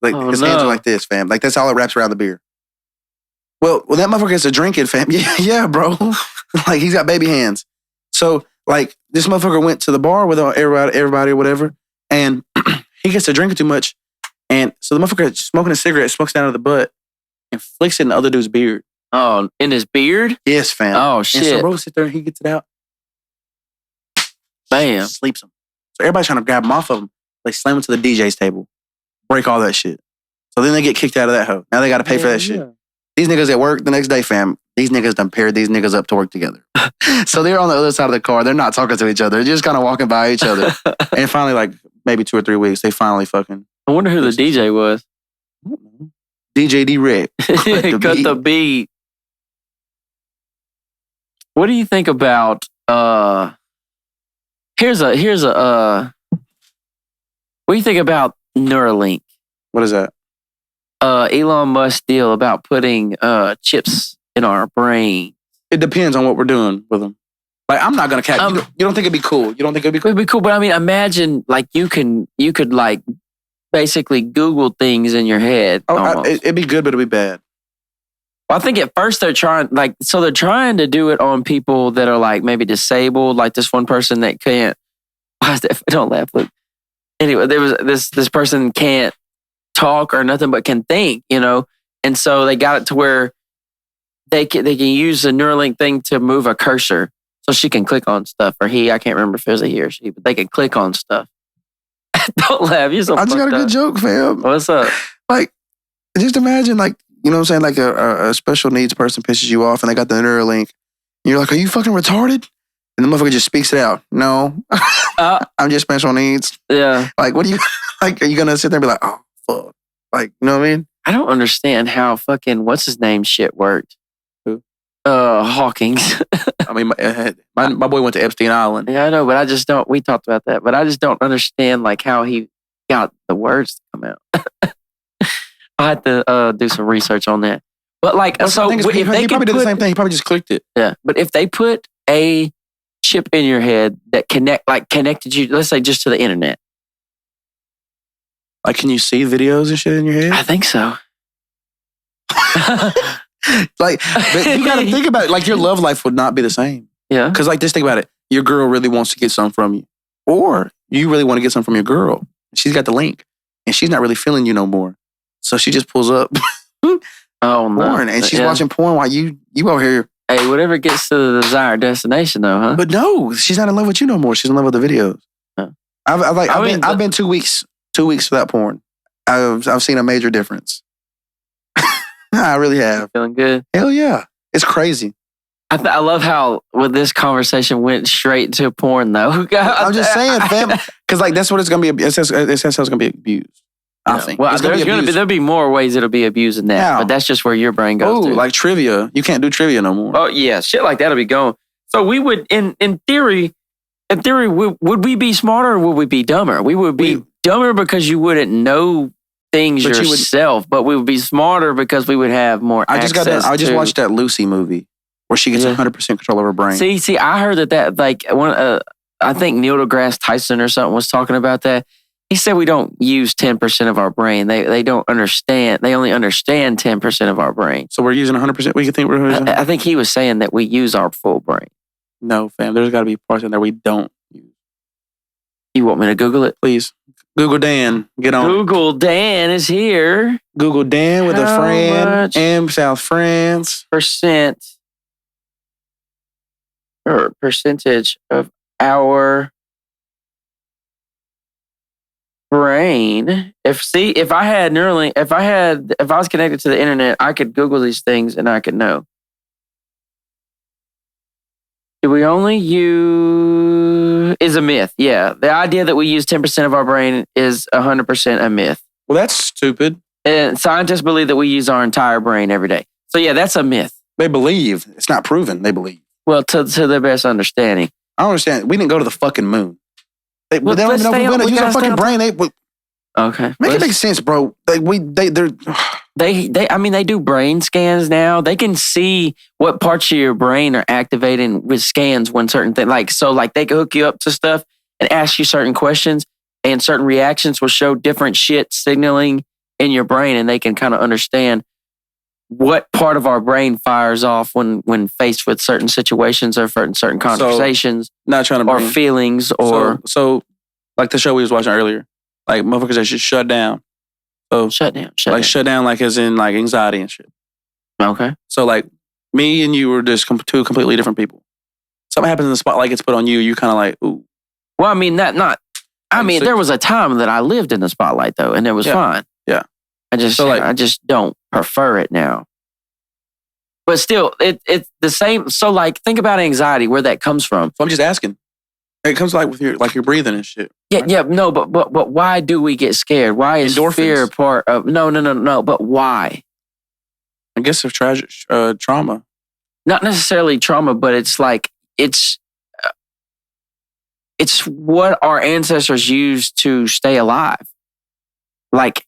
His hands are like this, fam. That's all it wraps around the beer. Well, that motherfucker gets to drink it, fam. Yeah, bro. He's got baby hands. So, this motherfucker went to the bar with everybody or whatever, and he gets to drinking too much. And so the motherfucker smoking a cigarette, smokes down to the butt, and flicks it in the other dude's beard. Oh, in his beard? Yes, fam. Oh, shit. And so bro sits there and he gets it out. Bam. Sleeps him. So everybody's trying to grab him off of him. They slam him to the DJ's table. Break all that shit. So then they get kicked out of that hoe. Now they got to pay for that shit. These niggas at work the next day, fam, these niggas done paired these niggas up to work together. So they're on the other side of the car. They're not talking to each other. They're just kind of walking by each other. And finally, maybe 2 or 3 weeks, they finally fucking... I wonder who the DJ was. I don't know. DJ D-Red. Cut the beat. What do you think about... Here's a what do you think about Neuralink? What is that? Elon Musk deal about putting chips in our brain. It depends on what we're doing with them. I'm not gonna catch. You don't think it'd be cool? You don't think it'd be cool? It'd be cool, but I mean, imagine you could basically Google things in your head. Oh, it'd be good, but it'd be bad. Well, I think at first they're trying to do it on people that are maybe disabled, like this one person that can't. Don't laugh, Luke. Anyway, there was this person can't talk or nothing but can think, and so they got it to where they can use the Neuralink thing to move a cursor, so she can click on stuff, or he. I can't remember if it was a he or she, but they can click on stuff. Don't laugh. You're so I just got a good joke, fam. What's up? Just imagine, you know what I'm saying? A special needs person pisses you off and they got the Neuralink. You're like, are you fucking retarded? And the motherfucker just speaks it out. No, I'm just special needs. Yeah. What do you, are you going to sit there and be like, oh, fuck? You know what I mean? I don't understand how fucking, what's his name shit worked. Who? Hawkins. I mean, my boy went to Epstein Island. Yeah, I know, but I just don't. We talked about that, but I just don't understand like how he got the words to come out. I had to do some research on that. But like, so if he they probably did the same thing. He probably just clicked it. Yeah, but if they put a chip in your head that connected you, let's say just to the internet. Like, can you see videos and shit in your head? I think so. Like, but you got to think about it. Like, your love life would not be the same. Yeah. Because, like, just think about it. Your girl really wants to get something from you. Or you really want to get something from your girl. She's got the link. And she's not really feeling you no more. So she just pulls up porn. And she's watching porn while you over here. Hey, whatever gets to the desired destination, though, huh? But no, she's not in love with you no more. She's in love with the videos. Huh. I've been 2 weeks without porn. I've seen a major difference. I really have. Feeling good? Hell yeah. It's crazy. I love how with this conversation went straight to porn, though. I'm just saying, fam. Because like that's what it's going to be. It's how it's going to be abused. I think. Well, there'll be more ways it'll be abused than that. Yeah. But that's just where your brain goes to. Like trivia. You can't do trivia no more. Oh, yeah. Shit like that'll be going. So we would, in theory, would we be smarter or would we be dumber? We would be dumber because you wouldn't know things yourself, but we would be smarter because we would have more access. I just watched that Lucy movie where she gets 100% control of her brain. See, I heard that like I think Neil deGrasse Tyson or something was talking about that. He said we don't use 10% of our brain. They don't understand. They only understand 10% of our brain. So we're using 100%? We can think we're using? I think he was saying that we use our full brain. No, fam. There's got to be parts in there we don't use. You want me to Google it? Please. Google Dan. Get on. Google Dan is here. Google Dan with a friend in South France. Percentage of our brain. If I was connected to the internet, I could Google these things and I could know. Do we only use is a myth? Yeah, the idea that we use 10% of our brain is 100% a myth. Well, that's stupid. And scientists believe that we use our entire brain every day. So yeah, that's a myth. They believe. It's not proven. They believe. Well, to their best understanding. I don't understand. We didn't go to the fucking moon. They don't even know if we're going to use our fucking brain. Okay. Make it make sense, bro. They do brain scans now. They can see what parts of your brain are activating with scans when certain things, like they can hook you up to stuff and ask you certain questions, and certain reactions will show different shit signaling in your brain, and they can kind of understand what part of our brain fires off when faced with certain situations or certain conversations, feelings, or so like the show we was watching earlier, like motherfuckers that should shut down. So shut down, shut down, like as in like anxiety and shit. Okay. So like me and you were just two completely different people. Something happens in the spotlight gets put on you. You kind of like, ooh. Well, I mean there was a time that I lived in the spotlight though, and it was fine. Yeah. I just don't prefer it now. But still, it's the same. So like, think about anxiety, where that comes from. So I'm just asking. It comes like with your breathing and shit. Yeah, right? Yeah, no, but why do we get scared? Why is endorphins. Fear part of? No. But why? I guess of tragic trauma. Not necessarily trauma, but it's like it's what our ancestors used to stay alive. Like,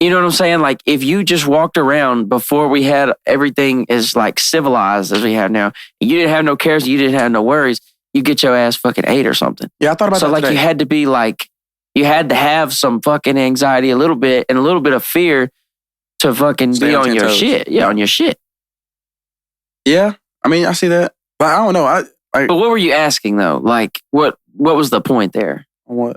you know what I'm saying? Like, if you just walked around before we had everything as like civilized as we have now, you didn't have no cares, you didn't have no worries, you get your ass fucking ate or something. Yeah, I thought about that. So like, today. You had to have some fucking anxiety a little bit and a little bit of fear to fucking be on your shit. Yeah, on your shit. Yeah, I mean, I see that, but I don't know. But what were you asking though? Like, what was the point there? What?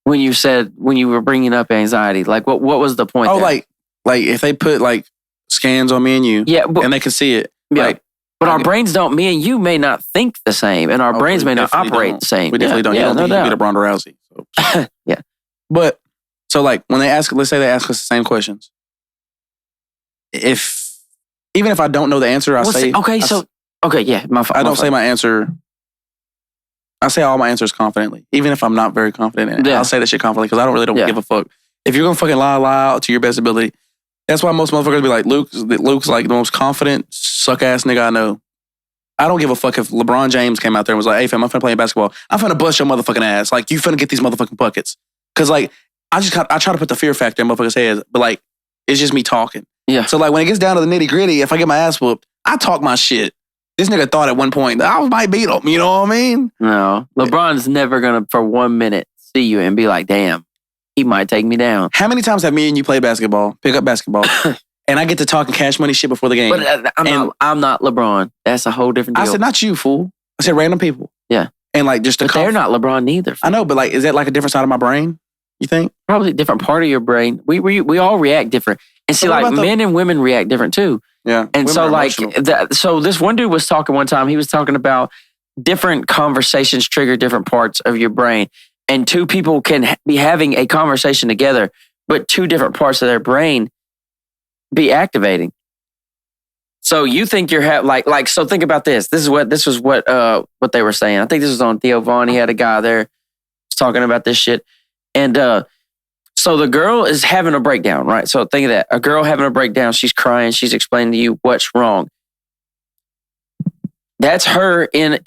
When you were bringing up anxiety, like what was the point? Oh, there? like if they put like scans on me and you, and they can see it, but our brains don't. Me and you may not think the same, and our brains may not operate the same. We definitely don't. You don't think you can beat up Ronda Rousey. So. Yeah, but so like when let's say they ask us the same questions. Even if I don't know the answer, my fault. I don't say my answer. I say all my answers confidently, even if I'm not very confident in it. Yeah. I'll say that shit confidently because I don't give a fuck. If you're gonna fucking lie out to your best ability, That's why most motherfuckers be like, Luke's like the most confident, suck-ass nigga I know. I don't give a fuck if LeBron James came out there and was like, hey, fam, I'm finna play basketball. I'm finna bust your motherfucking ass. Like, you finna get these motherfucking buckets. Because, like, I try to put the fear factor in motherfuckers' heads, but, like, it's just me talking. Yeah. So, like, when it gets down to the nitty-gritty, if I get my ass whooped, I talk my shit. This nigga thought at one point that I might beat him. You know what I mean? No. LeBron's never going to, for 1 minute, see you and be like, damn, he might take me down. How many times have me and you played basketball, pick up basketball, and I get to talking cash money shit before the game? But I'm not LeBron. That's a whole different deal. I said, not you, fool. I said random people. Yeah. And like just But they're not LeBron neither. I know, but like, is that like a different side of my brain? You think? Probably a different part of your brain. We all react different. And see, like men and women react different too. Yeah. And so like, so this one dude was talking one time, he was talking about different conversations trigger different parts of your brain. And two people can be having a conversation together, but two different parts of their brain be activating. So you think you're like so think about this. This was what they were saying. I think this was on Theo Vaughn. He had a guy there talking about this shit. And so the girl is having a breakdown, right? So think of that. A girl having a breakdown, she's crying, she's explaining to you what's wrong. That's her and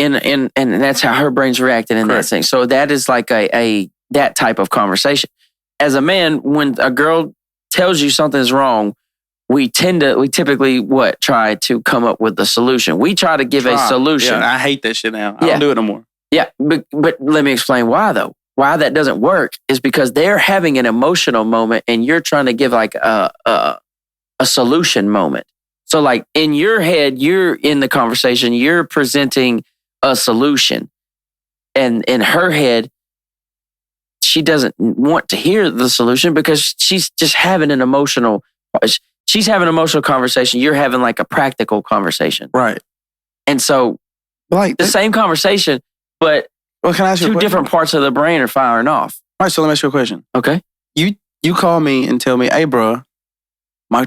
that's how her brain's reacting in that thing. So that is like a that type of conversation. As a man, when a girl tells you something's wrong, we typically try to come up with a solution. We try to give a solution. Yeah, I hate that shit now. I don't do it no more. Yeah, but let me explain why though. Why that doesn't work is because they're having an emotional moment and you're trying to give like a solution moment. So like in your head, you're in the conversation, you're presenting a solution. And in her head, she doesn't want to hear the solution because she's just having an emotional She's having an emotional conversation. You're having like a practical conversation. Right. And so like the same conversation, but can I ask you two different parts of the brain are firing off. All right, so let me ask you a question. Okay. You call me and tell me, hey, bro, my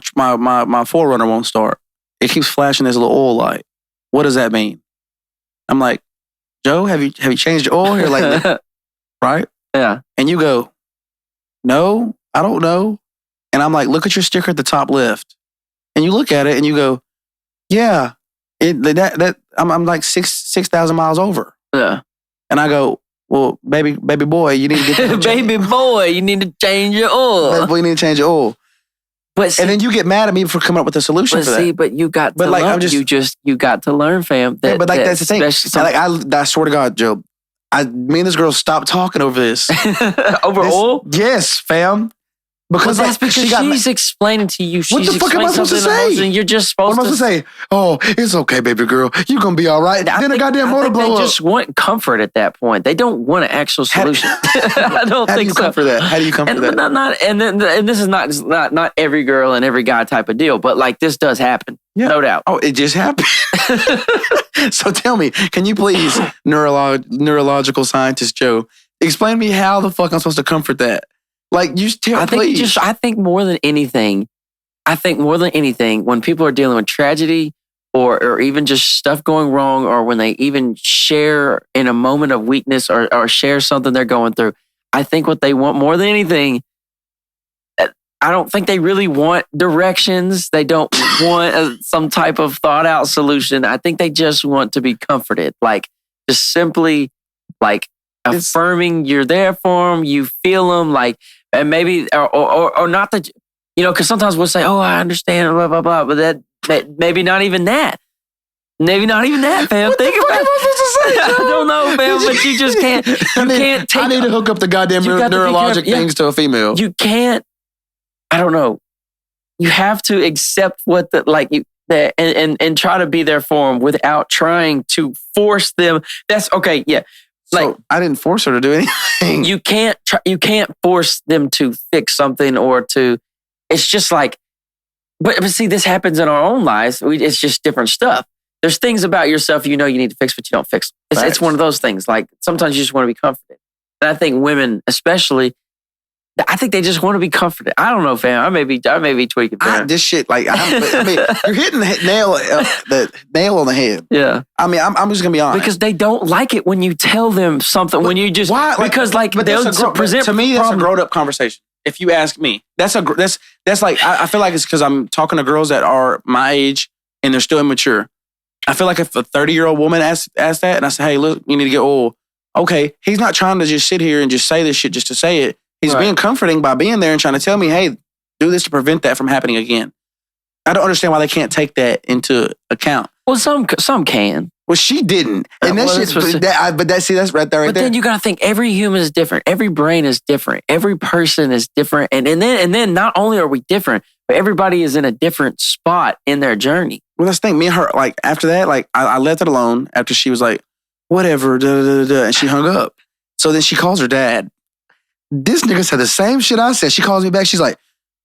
Forerunner won't start. It keeps flashing this little oil light. What does that mean? I'm like, Joe, have you changed your oil here lately? Right? Yeah. And you go, no, I don't know. And I'm like, look at your sticker at the top left. And you look at it and you go, yeah, I'm like 6,000 miles over. Yeah. And I go, well, baby boy, you need to get baby boy, you need to change your oil. Baby boy, you need to change your oil. But see, and then you get mad at me for coming up with a solution for that. But you got to learn. You got to learn, fam. That's the thing. Like I swear to God, Joe, me and this girl stopped talking over this. Over oil? Yes, fam. Because that's because she's explaining to you. What the fuck am I supposed to say? You're just supposed to say, oh, it's okay, baby girl. You're going to be all right. Then a goddamn motor blow up. They just want comfort at that point. They don't want an actual solution. I don't think so. How do you comfort that? How do you comfort that? And this is not every girl and every guy type of deal, but like this does happen. Yeah. No doubt. Oh, it just happened. So tell me, can you please, neurological scientist Joe, explain to me how the fuck I'm supposed to comfort that? Like you tell, I think more than anything, when people are dealing with tragedy or even just stuff going wrong, or when they even share in a moment of weakness or share something they're going through, I think what they want more than anything, I don't think they really want directions. They don't want some type of thought out solution. I think they just want to be comforted. Like just simply like affirming you're there for them, you feel them, like, and maybe, or not that, because sometimes we'll say, oh, I understand, blah, blah, blah, but that maybe not even that. Maybe not even that, fam. Think about it. I don't know, fam, but you just can't. I need to hook up the goddamn neurologic things to a female. You can't, I don't know. You have to accept what and try to be there for them without trying to force them. That's okay, yeah. So I didn't force her to do anything. You can't force them to fix something or to. It's just like, but see, this happens in our own lives. It's just different stuff. There's things about yourself you need to fix, but you don't fix them. It's one of those things. Like sometimes you just want to be comforted, and I think women, especially, I think they just want to be comforted. I don't know, fam. I may be tweaking. This shit, like, I mean, you're hitting the nail on the head. Yeah. I mean, I'm just gonna be honest. Because they don't like it when you tell them something. When you just why? Because they'll present. To me, that's a grown up conversation. If you ask me, that's like I feel like it's because I'm talking to girls that are my age and they're still immature. I feel like if a 30-year-old woman asks that, and I say, "Hey, look, you need to get oil." Okay, he's not trying to just sit here and just say this shit just to say it. He's being comforting by being there and trying to tell me, "Hey, do this to prevent that from happening again." I don't understand why they can't take that into account. Well, some can. Well, she didn't, and that's right there. But then you gotta think every human is different. Every brain is different. Every person is different, and then not only are we different, but everybody is in a different spot in their journey. Well, that's the thing. Me and her, like after that, like I left it alone after she was like, whatever, and she hung up. So then she calls her dad. This nigga said the same shit I said. She calls me back. She's like,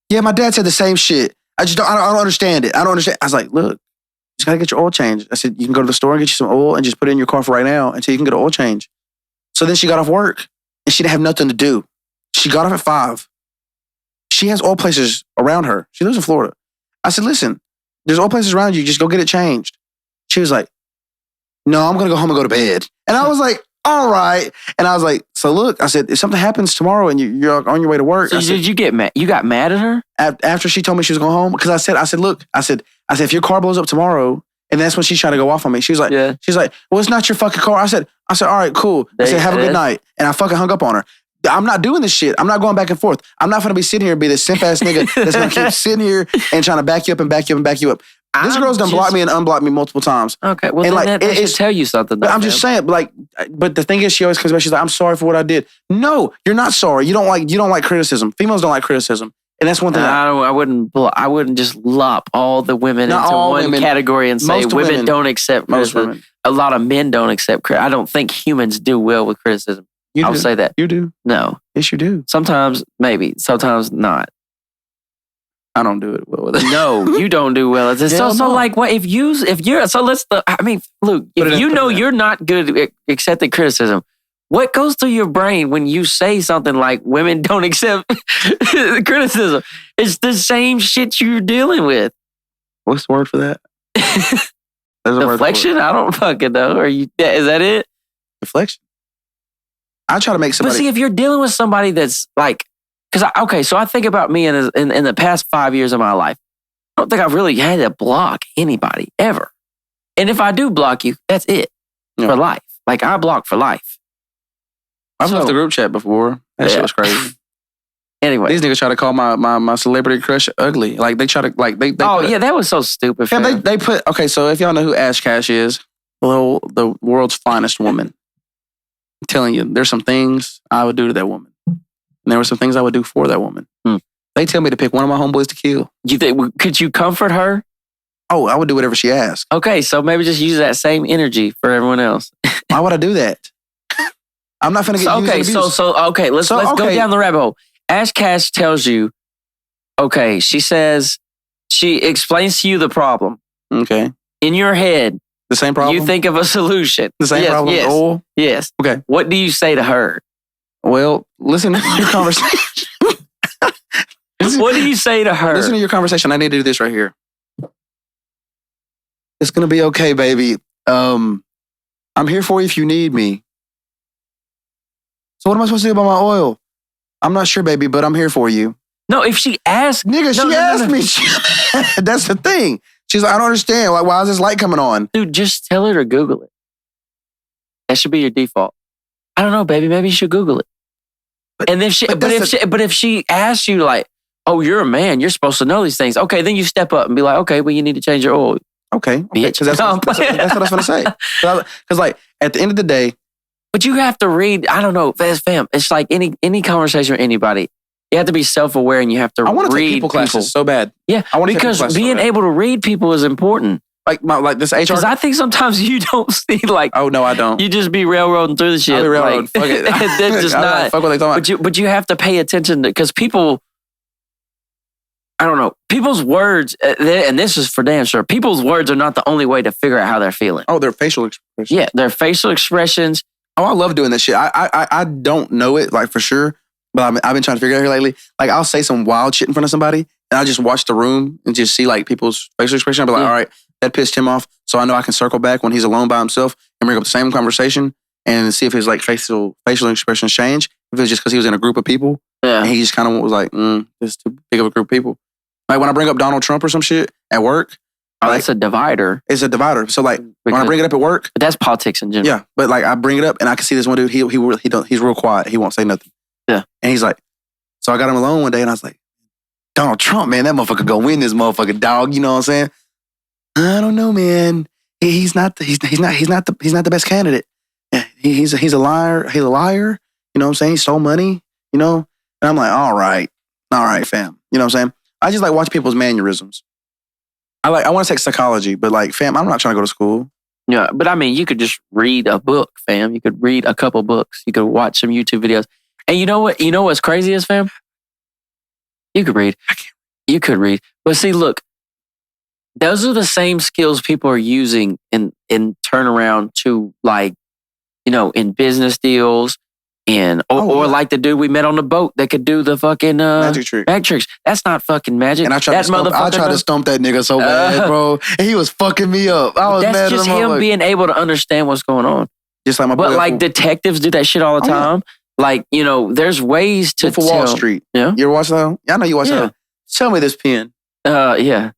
yeah, my dad said the same shit. I don't understand it. I don't understand. I was like, look, you just gotta get your oil changed. I said, you can go to the store and get you some oil and just put it in your car for right now until you can get an oil change. So then she got off work and she didn't have nothing to do. She got off at 5. She has oil places around her. She lives in Florida. I said, listen, there's oil places around you. Just go get it changed. She was like, no, I'm going to go home and go to bed. And I was like, all right. And I was like, so look, I said, if something happens tomorrow and you're on your way to work. So did you get mad? You got mad at her? After she told me she was going home? Because I said, look, I said, if your car blows up tomorrow, and that's when she's trying to go off on me. She was like, well, it's not your fucking car. I said, all right, cool. I said, have a good night. And I fucking hung up on her. I'm not doing this shit. I'm not going back and forth. I'm not going to be sitting here and be this simp ass nigga that's going to keep sitting here and trying to back you up and back you up and back you up. This girl's done blocked me and unblocked me multiple times. Okay, well, then that should tell you something. I'm just saying, but the thing is, she always comes back. She's like, "I'm sorry for what I did." No, you're not sorry. You don't like criticism. Females don't like criticism, and that's one thing. I wouldn't just lump all the women into one category and say women don't accept criticism. A lot of men don't accept criticism. I don't think humans do well with criticism. I'll say that. You do? No. Yes, you do. Sometimes maybe. Sometimes not. I don't do it well with it. No, you don't do well at this. So like what if you're so let's Luke, if you know you're not good at accepting criticism, what goes through your brain when you say something like women don't accept criticism? It's the same shit you're dealing with. What's the word for that? Deflection? I don't fucking know. Is that it? Deflection. I try to make somebody. But see, if you're dealing with somebody that's like, so I think about me in the past 5 years of my life. I don't think I've really had to block anybody ever. And if I do block you, that's it for life. Like I block for life. I've left the group chat before. That shit was crazy. Anyway, these niggas try to call my celebrity crush ugly. Like they try to that was so stupid. Yeah, they put So if y'all know who Ash Cash is, well, the world's finest woman. I'm telling you, there's some things I would do to that woman. And there were some things I would do for that woman. They tell me to pick one of my homeboys to kill. Could you comfort her? Oh, I would do whatever she asked. Okay, so maybe just use that same energy for everyone else. Why would I do that? I'm not finna get used okay, let's go down the rabbit hole. Ash Cash tells you, okay, she explains to you the problem. Okay. In your head, the same problem? You think of a solution. The same problem? Yes. Oil? Yes. Okay. What do you say to her? Well, listen to your conversation. What do you say to her? Listen to your conversation. I need to do this right here. It's going to be okay, baby. I'm here for you if you need me. So what am I supposed to do about my oil? I'm not sure, baby, but I'm here for you. No, if she asked... Nigga, she asked me. That's the thing. She's like, I don't understand. Like, why is this light coming on? Dude, just tell her to Google it. That should be your default. I don't know, baby. Maybe you should Google it. But if she asks you like, oh, you're a man, you're supposed to know these things. Okay, then you step up and be like, okay, well, you need to change your oil. Okay, because that's what I was going to say. Because like at the end of the day, but you have to read. I don't know, fam. It's like any conversation with anybody. You have to be self-aware and you have to read. I want to take people classes so bad. Yeah, because being able to read people is important. Like this HR. Because I think sometimes you don't see like. Oh no, I don't. You just be railroading through the shit. I'll be railroading. Fuck it. That's just not. Fuck what they talking about. But you have to pay attention to because people. I don't know. People's words, and this is for damn sure. People's words are not the only way to figure out how they're feeling. Oh, their facial expressions. Yeah, their facial expressions. Oh, I love doing this shit. I don't know it like for sure, but I've been trying to figure it out here lately. Like I'll say some wild shit in front of somebody, and I just watch the room and just see like people's facial expression. I'll be like, all right, that pissed him off, so I know I can circle back when he's alone by himself and bring up the same conversation and see if his like facial expressions change. If it's just because he was in a group of people, Yeah. and he just kind of was like, this is too big of a group of people. Like when I bring up Donald Trump or some shit at work, Oh, that's a divider. it's a dividider. So like when I bring it up at work, But that's politics in general. yeah, but like I bring it up and I can see this one dude. He's real quiet. He won't say nothing. Yeah, and he's like, so I got him alone one day and I was like, Donald Trump, man, that motherfucker gonna win this motherfucking dog. You know what I'm saying? I don't know, man. He's not the best candidate. He's a liar. He's a liar. You know what I'm saying? He stole money. You know, and I'm like, all right, fam. You know what I'm saying? I just like watch people's mannerisms. I want to take psychology, but like, fam, I'm not trying to go to school. Yeah, but I mean, you could just read a book, fam. You could read a couple books. You could watch some YouTube videos. And you know what? You know what's crazy is, fam? You could read. You could read. But see, look, those are the same skills people are using in turnaround to like, you know, in business deals and or like the dude we met on the boat that could do the fucking magic tricks. That's not fucking magic. And I tried to stomp that nigga so bad, bro. And he was fucking me up. I was mad at him. That's just him being able to understand what's going on. Just like my boy. But like detectives do that shit all the time. Yeah. Like, you know, there's ways to tell. Wall Street. Yeah. You ever watch that? Yeah, I know you watch that. Sell me this pen. Yeah.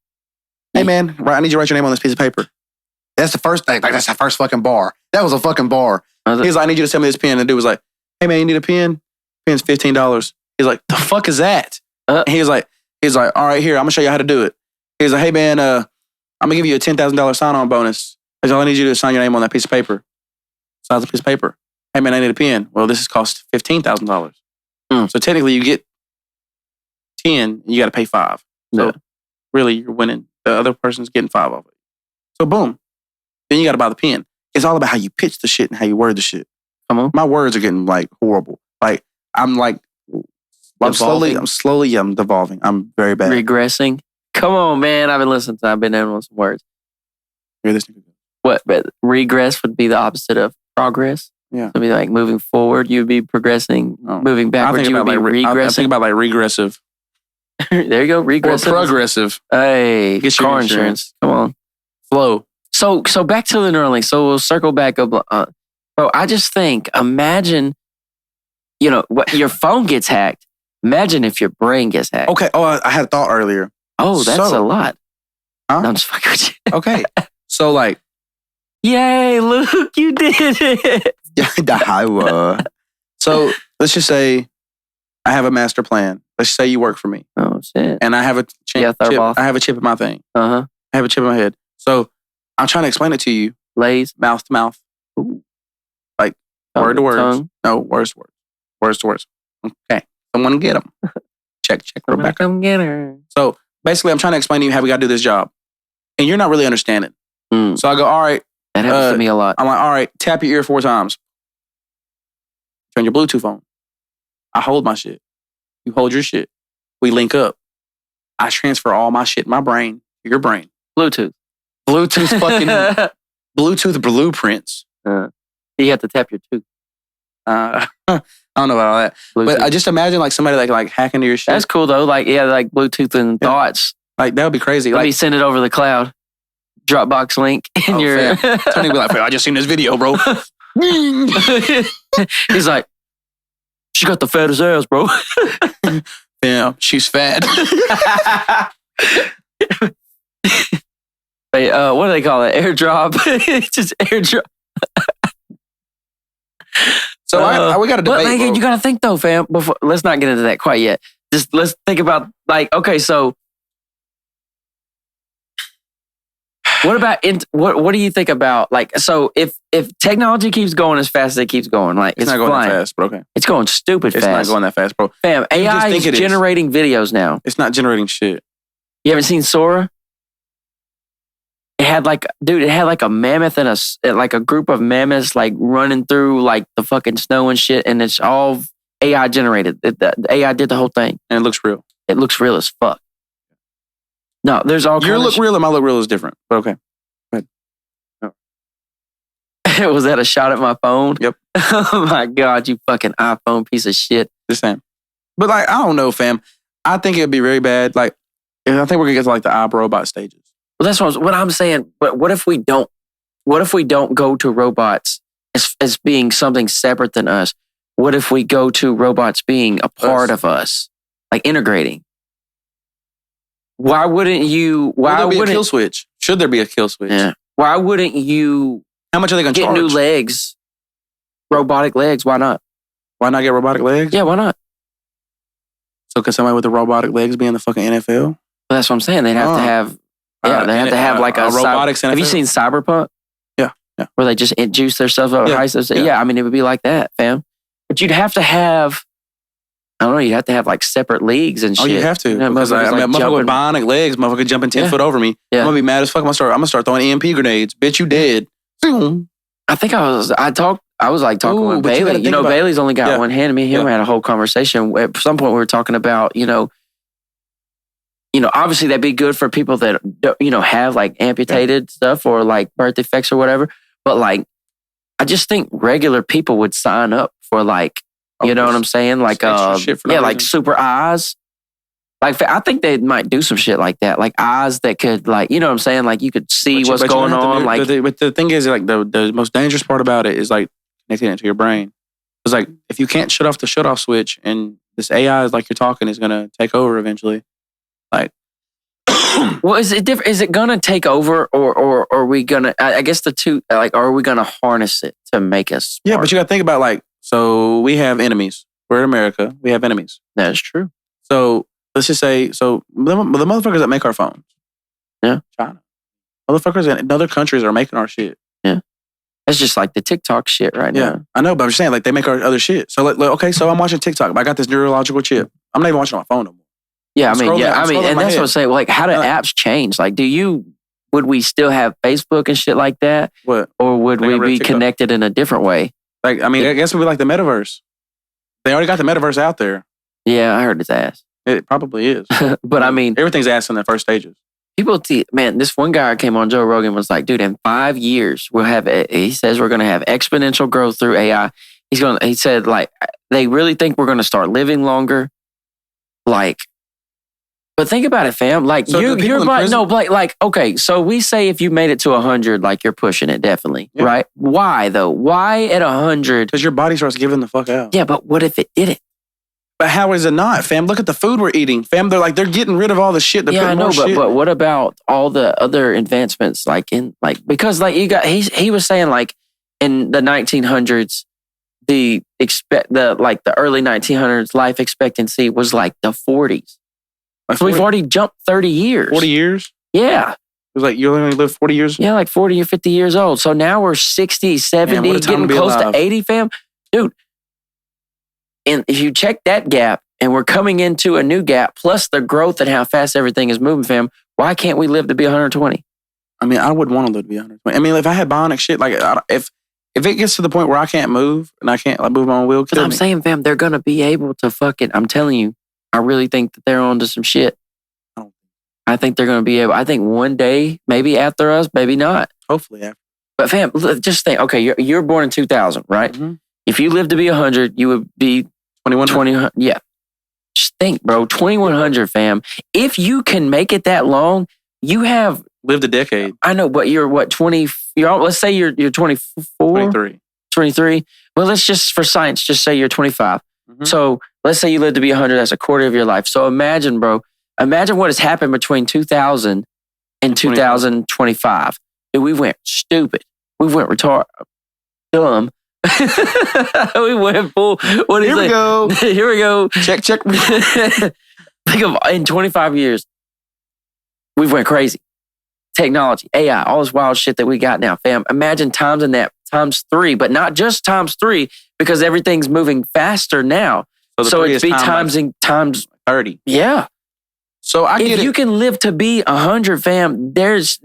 Hey man, I need you to write your name on this piece of paper. That's the first thing. Like that's the first fucking bar. That was a fucking bar. He's like, I need you to sell me this pen. And the dude was like, hey man, you need a pen? Pen's $15. He's like, the fuck is that? He's like, all right, here, I'm gonna show you how to do it. He's like, hey man, I'm gonna give you a $10,000 sign-on bonus. He's like, I need you to sign your name on that piece of paper. Signs a piece of paper. Hey man, I need a pen. Well, this is cost $15,000. So technically you get 10, you gotta pay 5. So really you're winning. The other person's getting 5 of it. So boom. Then you gotta buy the pen. It's all about how you pitch the shit and how you word the shit. Come on. My words are getting like horrible. Like I'm devolving. I'm very bad. Regressing. Come on, man. I've been in on some words. Hear this nigga. What? But regress would be the opposite of progress. Yeah. It'd be like moving forward, you'd be progressing. Moving backwards, you would be regressing. I think about like regressive. There you go, regressive. Or progressive. Hey, get car insurance. Come on. Flow. So back to the Neuralink. So we'll circle back up. Bro, I just think, imagine, you know, what your phone gets hacked. Imagine if your brain gets hacked. Okay. Oh, I had a thought earlier. Oh, that's a lot. Huh? No, I'm just fucking with you. Okay. So like. Yay, Luke, you did it. So let's just say I have a master plan. Let's say you work for me. Oh, shit. And I have a chip. I have a chip in my thing. Uh-huh. I have a chip in my head. So I'm trying to explain it to you. Lays. Mouth to mouth. Ooh. Like word to words. No, words to words. Words to words. Okay. Someone get them. Check, Rebecca. Come get her. So basically I'm trying to explain to you how we got to do this job. And you're not really understanding. So I go, all right. That happens to me a lot. I'm like, all right, tap your ear 4 times. Turn your Bluetooth on. I hold my shit. You hold your shit. We link up. I transfer all my shit in my brain to your brain. Bluetooth fucking Bluetooth blueprints. You have to tap your tooth. I don't know about all that. Bluetooth. But I just imagine like somebody like hack into your shit. That's cool though. Like, yeah, like Bluetooth and thoughts. Like that would be crazy. Let me send it over the cloud. Dropbox link in your... Tony be like, I just seen this video, bro. He's like, she got the fattest ass, bro. Yeah, she's fat. Hey, what do they call it? Airdrop. Just airdrop. So we got to debate. But you got to think though, fam. Before, let's not get into that quite yet. Just let's think about like, okay, so what about what do you think about like, so if technology keeps going as fast as it keeps going, like it's not going that fast, bro. Okay. It's going stupid fast. It's not going that fast, bro. Fam, AI is generating videos now. It's not generating shit. You haven't seen Sora? It had like a mammoth and a group of mammoths like running through like the fucking snow and shit, and it's all AI generated. The AI did the whole thing, and it looks real. It looks real as fuck. No, there's all. Your look real and my look real is different, but okay. Go ahead. Was that a shot at my phone? Yep. Oh my God, you fucking iPhone piece of shit. The same. But like, I don't know, fam. I think it'd be very bad. Like, I think we're gonna get to like the iRobot stages. Well, that's what I'm saying. But what if we don't? What if we don't go to robots as being something separate than us. What if we go to robots being a part of us, like integrating? Why wouldn't you? Why would there be wouldn't a kill switch? Should there be a kill switch? Yeah. Why wouldn't you? How much are they going to get charge? new legs? Robotic legs? Why not? Why not get robotic legs? Yeah, why not? So could somebody with the robotic legs be in the fucking NFL? Well, that's what I'm saying. They'd have to have. Yeah, they have to have like a robotics. Have you seen Cyberpunk? Yeah. Where they just juice their stuff up. Yeah, I mean, it would be like that, fam. But you'd have to have. I don't know. You'd have to have like separate leagues and shit. Oh, you have to. You know, because motherfucker with bionic legs, motherfucker jumping 10 foot over me. Yeah. I'm gonna be mad as fuck. I'm gonna start throwing EMP grenades. Bitch, you dead. I think I was like talking with Bailey. You know, Bailey's only got one hand. Me and him had a whole conversation. At some point, we were talking about, obviously that'd be good for people that, have like amputated stuff or like birth defects or whatever. But like, I just think regular people would sign up for like, you know what I'm saying? Like, like super eyes. Like, I think they might do some shit like that. Like eyes that could like, you know what I'm saying? Like you could see what's going on. But the thing is, like the most dangerous part about it is like connecting it to your brain. It's like, if you can't shut off the shut off switch and this AI is like you're talking is going to take over eventually. Like, well, is it different? Is it going to take over or are we going to, I guess the two, like, are we going to harness it to make us smart? Yeah, but you got to think about like, so we have enemies. We're in America. We have enemies. That's true. So let's just say, the motherfuckers that make our phones. Yeah. China. Motherfuckers in other countries are making our shit. Yeah. That's just like the TikTok shit right now. I know, but I'm just saying, like, they make our other shit. So, okay, so I'm watching TikTok, but I got this neurological chip. I'm not even watching on my phone no more. Yeah, and that's what I'm saying. Like, how do apps change? Like, would we still have Facebook and shit like that? What? Or would we be connected in a different way? Like, I mean, I guess it would be like the metaverse. They already got the metaverse out there. Yeah, I heard it's ass. It probably is. But I mean, everything's ass in the first stages. People, man, this one guy came on Joe Rogan was like, dude, in 5 years, he says we're going to have exponential growth through AI. He said, like, they really think we're going to start living longer. Like, but think about it, fam. Like, so okay, so we say if you made it to 100, like, you're pushing it, definitely, right? Why, though? Why at 100? Because your body starts giving the fuck out. Yeah, but what if it didn't? But how is it not, fam? Look at the food we're eating, fam. They're getting rid of all the shit. Yeah, I know, but what about all the other advancements? Because he was saying like in the 1900s, the early 1900s life expectancy was like the 40s. So we've already jumped 30 years. 40 years? Yeah. It was like you only live 40 years? Yeah, like 40 or 50 years old. So now we're 60, 70, getting close to 80, fam. Dude. And if you check that gap and we're coming into a new gap, plus the growth and how fast everything is moving, fam, why can't we live to be 120? I mean, I wouldn't want to live to be 120. I mean, if I had bionic shit, like if it gets to the point where I can't move and I can't like move my own wheel, I'm saying, fam, they're going to be able to I'm telling you, I really think that they're onto some shit. I think they're going to be able, I think one day, maybe after us, maybe not. Hopefully after. But fam, just think, okay, you're born in 2000, right? Mm-hmm. If you lived to be 100, you would be 2100. Yeah. Just think, bro. 2100, fam. If you can make it that long, you have lived a decade. I know, but you're what, 20? Let's say you're 24? 23. 23. Well, let's just, for science, just say you're 25. Mm-hmm. So let's say you live to be 100. That's a quarter of your life. So imagine, bro. Imagine what has happened between 2000 and 2025. Dude, we went stupid. We went dumb. We went full. What is Here we go. Here we go. Check. Think of in 25 years, we've went crazy. Technology, AI, all this wild shit that we got now, fam. Imagine times in that times 3, but not just times 3 because everything's moving faster now. So it'd be times 30. Yeah. So if you can live to be 100, fam, there's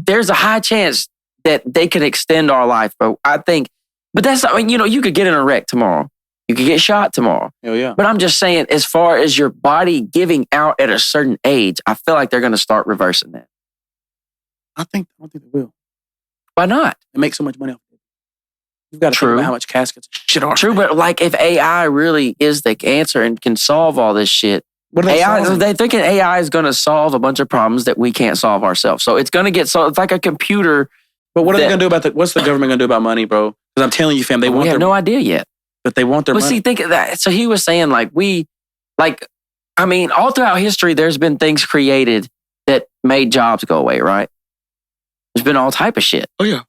a high chance that they can extend our life, bro. I think, but that's, I mean, you could get in a wreck tomorrow. You could get shot tomorrow. Hell yeah. But I'm just saying, as far as your body giving out at a certain age, I feel like they're going to start reversing that. I don't think they will. Why not? They make so much money off it. You've got to think about how much caskets shit are. True, but like if AI really is the answer and can solve all this shit, they're thinking AI is going to solve a bunch of problems that we can't solve ourselves. So it's going to get solved. It's like a computer But what are they gonna do about what's the government gonna do about money, bro? Because I'm telling you, fam, they want. We have no idea yet. But they want their money. But see, think of that. So he was saying all throughout history, there's been things created that made jobs go away, right? There's been all type of shit. Oh yeah.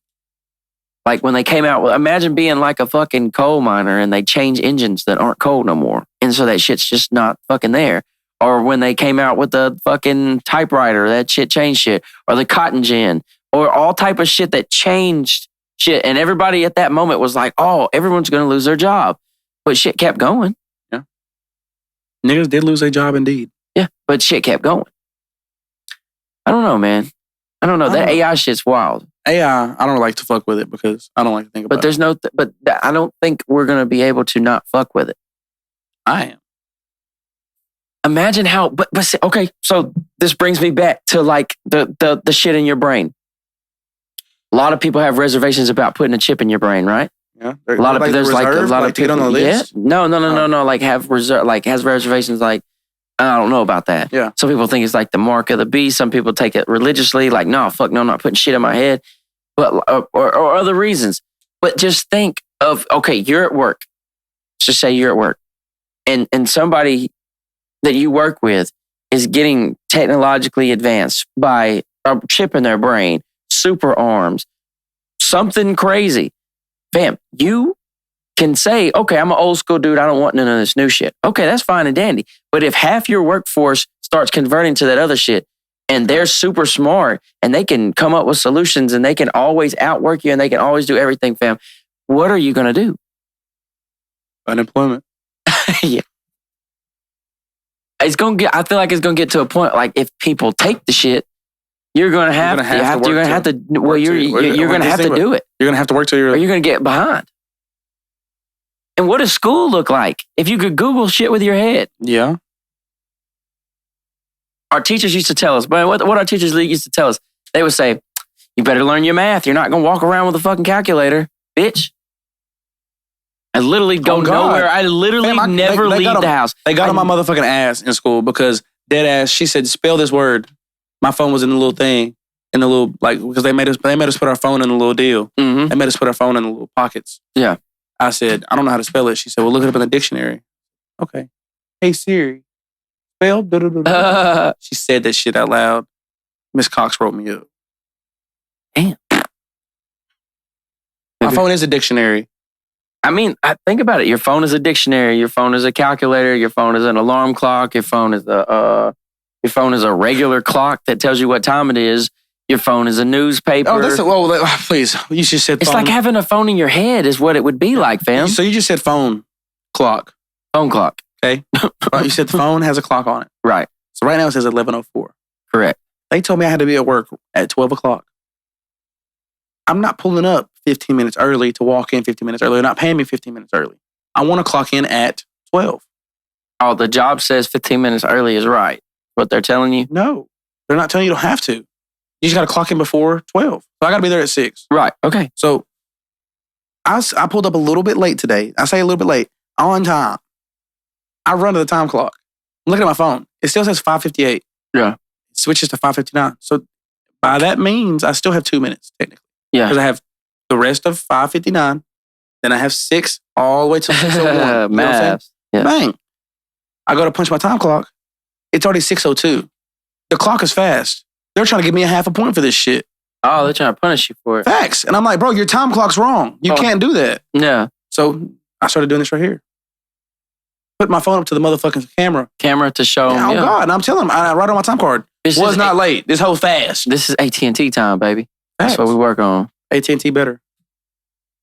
Like when they came out, imagine being like a fucking coal miner and they change engines that aren't coal no more. And so that shit's just not fucking there. Or when they came out with the fucking typewriter, that shit changed shit. Or the cotton gin. Or all type of shit that changed shit. And everybody at that moment was like, oh, everyone's going to lose their job. But shit kept going. Yeah. Niggas did lose their job indeed. Yeah, but shit kept going. I don't know, man. I don't know. That AI shit's wild. AI, I don't like to fuck with it because I don't like to think about it. But I don't think we're going to be able to not fuck with it. I am. Imagine how, okay, so this brings me back to like the shit in your brain. A lot of people have reservations about putting a chip in your brain, right? Yeah. A lot of people on the list. Yeah? No. Like has reservations like, I don't know about that. Yeah. Some people think it's like the mark of the beast. Some people take it religiously, like, no, fuck no, I'm not putting shit in my head. But or other reasons. But just think of, okay, you're at work. Let's just say you're at work. And somebody that you work with is getting technologically advanced by a chip in their brain, super arms, something crazy. Fam, you can say, okay, I'm an old school dude. I don't want none of this new shit. Okay, that's fine and dandy. But if half your workforce starts converting to that other shit and they're super smart and they can come up with solutions and they can always outwork you and they can always do everything, fam, what are you going to do? Unemployment. Yeah. I feel like it's going to get to a point like if people take the shit, you're going to have to do it. You're going to have to work till or you're going to get behind. And what does school look like if you could Google shit with your head? Yeah. Our teachers used to tell us, but what our teachers used to tell us, they would say, you better learn your math. You're not going to walk around with a fucking calculator, bitch. I literally go nowhere. I literally never leave the house. They got on my motherfucking ass in school because dead ass, she said, spell this word. My phone was in the little thing, in the little, like, because they made us put our phone in a little deal. Mm-hmm. They made us put our phone in the little pockets. Yeah. I said, I don't know how to spell it. She said, well, look it up in the dictionary. Okay. Hey, Siri, spell. She said that shit out loud. Miss Cox wrote me up. Damn. My phone is a dictionary. I mean, think about it. Your phone is a dictionary. Your phone is a calculator. Your phone is an alarm clock. Your phone is a regular clock that tells you what time it is. Your phone is a newspaper. Oh, please. You just said phone. It's like having a phone in your head is what it would be like, fam. So you just said phone clock. Phone clock. Okay. You said the phone has a clock on it. Right. So right now it says 11:04. Correct. They told me I had to be at work at 12 o'clock. I'm not pulling up 15 minutes early to walk in 15 minutes early. They're not paying me 15 minutes early. I want to clock in at 12. Oh, the job says 15 minutes early is right. What they're telling you? No. They're not telling you don't have to. You just got to clock in before 12. So I got to be there at 6. Right. Okay. So I pulled up a little bit late today. I say a little bit late. On time. I run to the time clock. I'm looking at my phone. It still says 5:58. Yeah. It switches to 5:59. So by that means, I still have 2 minutes, technically. Yeah. Because I have the rest of 5:59. Then I have 6 all the way to 6:01. Maths. Yeah. Bang. I go to punch my time clock. It's already 6:02. The clock is fast. They're trying to give me a half a point for this shit. Oh, they're trying to punish you for it. Facts. And I'm like, bro, your time clock's wrong. You can't do that. Yeah. So I started doing this right here. Put my phone up to the motherfucking camera. Camera to show them. Oh, God. And I'm telling them, I write on my time card. Was not late. This whole fast. This is AT&T time, baby. Facts. That's what we work on. AT&T better.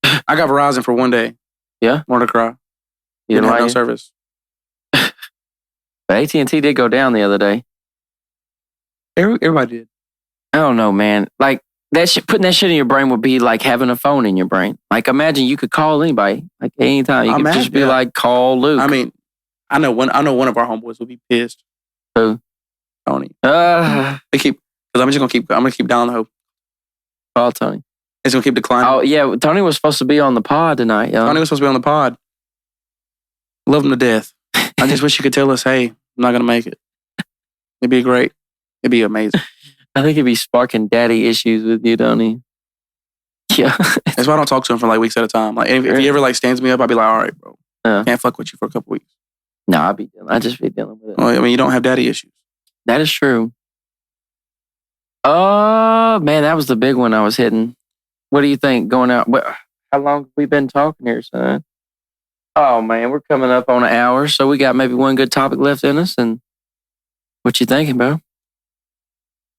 I got Verizon for one day. Yeah? More to cry. You didn't have like no it? service. But AT&T did go down the other day. Everybody did. I don't know, man. Like, that shit, putting that shit in your brain would be like having a phone in your brain. Like, imagine you could call anybody. Like, anytime. You could just be like, call Luke. I mean, I know one of our homeboys will be pissed. Who? Tony. Because I'm gonna keep down the hope. Call Tony. It's gonna keep declining. Oh yeah, Tony was supposed to be on the pod tonight. Yo. Tony was supposed to be on the pod. Love him to death. I just wish you could tell us, hey, I'm not gonna make it. It'd be great. It'd be amazing. I think he'd be sparking daddy issues with you, don't he? Yeah. That's why I don't talk to him for like weeks at a time. Like if he ever like stands me up, I'll be like, all right, bro. Can't fuck with you for a couple weeks. No, I just be dealing with it. Well, I mean, you don't have daddy issues. That is true. Oh, man, that was the big one I was hitting. What do you think going out? How long have we been talking here, son? Oh, man, we're coming up on an hour, so we got maybe one good topic left in us. And what you thinking, bro?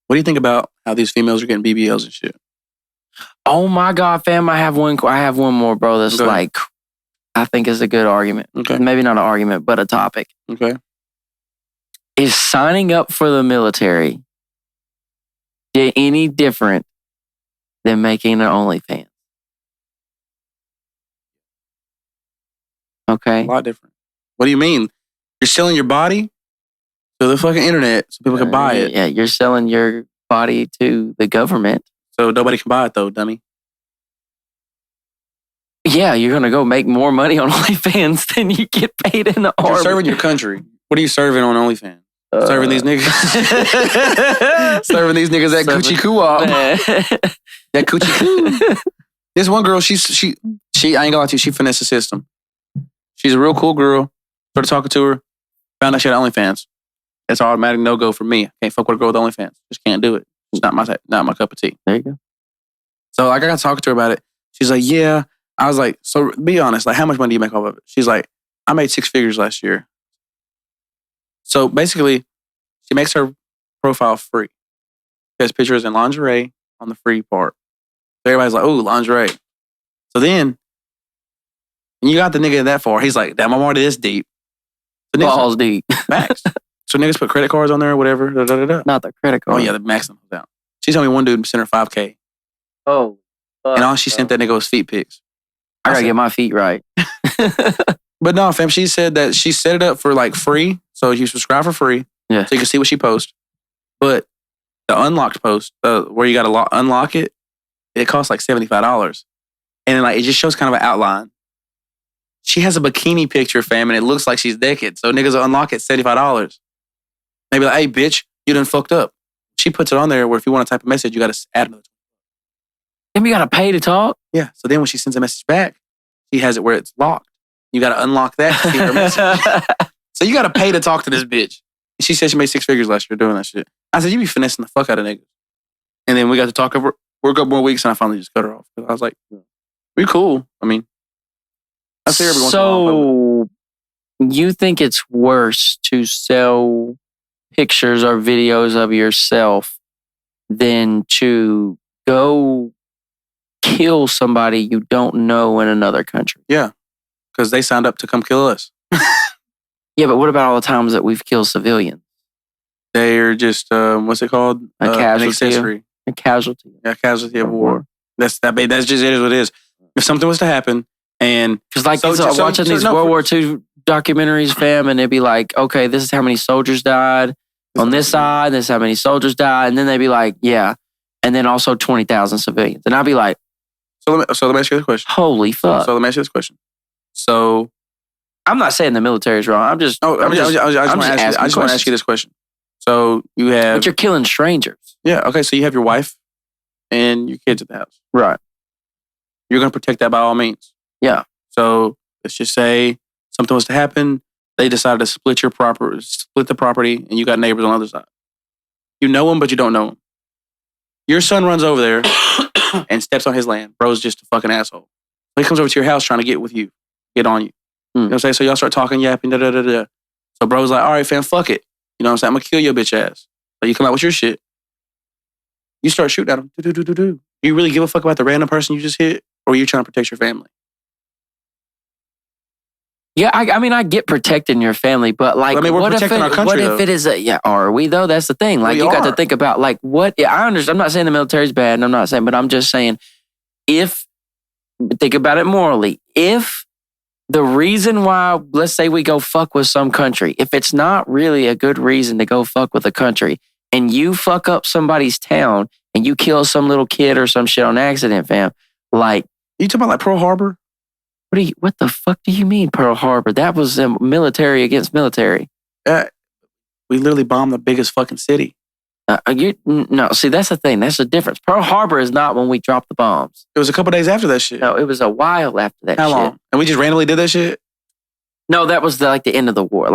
What do you think about how these females are getting BBLs and shit? Oh, my God, fam, I have one more, bro, that's like, I think is a good argument. Okay. Maybe not an argument, but a topic. Okay. Is signing up for the military any different than making an OnlyFans? Okay. A lot different. What do you mean? You're selling your body to the fucking internet so people can buy it. Yeah, you're selling your body to the government. So nobody can buy it though, dummy. Yeah, you're going to go make more money on OnlyFans than you get paid in the army. You're serving your country. What are you serving on OnlyFans? Serving these niggas. Serving these niggas that coochie co-op. That coochie coo. This one girl, she I ain't gonna lie to you, she finessed the system. She's a real cool girl. Started talking to her. Found out she had OnlyFans. It's an automatic no-go for me. I can't fuck with a girl with OnlyFans. Just can't do it. It's not my cup of tea. There you go. So like, I got talking to her about it. She's like, yeah. I was like, so be honest, like how much money do you make off of it? She's like, I made 6 figures last year. So basically, she makes her profile free. She has pictures in lingerie on the free part. So everybody's like, oh, lingerie. So then, and you got the nigga that far. He's like, damn, I'm already this deep. So Balls deep. Max. So niggas put credit cards on there or whatever. Not the credit card. Oh yeah, the maximum down. She told me one dude sent her $5K. Oh. And all she sent that nigga was feet pics. I gotta get my feet right. But no, fam, she said that she set it up for like free. So you subscribe for free. Yeah. So you can see what she posts. But the unlocked post, where you gotta unlock it, it costs like $75. And then like it just shows kind of an outline. She has a bikini picture, fam, and it looks like she's naked. So niggas will unlock it $75. Maybe like, hey, bitch, you done fucked up. She puts it on there where if you want to type a message, you gotta add another. Then you gotta pay to talk? Yeah. So then when she sends a message back, she has it where it's locked. You gotta unlock that to see her message. So you gotta pay to talk to this bitch. And she said she made 6 figures last year doing that shit. I said, you be finessing the fuck out of niggas. And then we got to talk over, work up more weeks, and I finally just cut her off. I was like, we cool. I mean, I see her every once in a while. So you think it's worse to sell pictures or videos of yourself than to go kill somebody you don't know in another country? Yeah, because they signed up to come kill us. Yeah, but what about all the times that we've killed civilians? They're just, what's it called? A casualty. An accessory. A casualty. Yeah, casualty of war. That's just it is what it is. If something was to happen and... Because like watching these World War II documentaries, fam, and they'd be like, okay, this is how many soldiers died on this side, this is how many soldiers died, and then they'd be like, yeah, and then also 20,000 civilians. And I'd be like... So let me ask you this question. Holy fuck. So let me ask you this question. So... I'm not saying the military is wrong. I just want to ask you this question. So you have... But you're killing strangers. Yeah, okay. So you have your wife and your kids at the house. Right. You're going to protect that by all means. Yeah. So let's just say something was to happen. They decided to split the property, and you got neighbors on the other side. You know them, but you don't know them. Your son runs over there and steps on his land. Bro's just a fucking asshole. He comes over to your house trying to get with you, get on you. You know what I'm saying? So y'all start talking, yapping, da-da-da-da. So bro's like, all right, fam, fuck it. You know what I'm saying? I'm going to kill your bitch ass. So you come out with your shit. You start shooting at him. Do you really give a fuck about the random person you just hit? Or are you trying to protect your family? Yeah, I mean, I get protecting your family, but like, we're protecting our country, what if it is are we though? That's the thing. Like, you got to think about like what, I understand. I'm not saying the military's bad, and I'm not saying, but I'm just saying, think about it morally, if the reason why, let's say we go fuck with some country, if it's not really a good reason to go fuck with a country and you fuck up somebody's town and you kill some little kid or some shit on accident, fam, like... You talking about like Pearl Harbor? What the fuck do you mean Pearl Harbor? That was military against military. We literally bombed the biggest fucking city. No, see, that's the thing. That's the difference. Pearl Harbor is not when we dropped the bombs. It was a couple days after that shit. No, it was a while after that How shit. long? And we just randomly did that shit? No, that was the end of the war.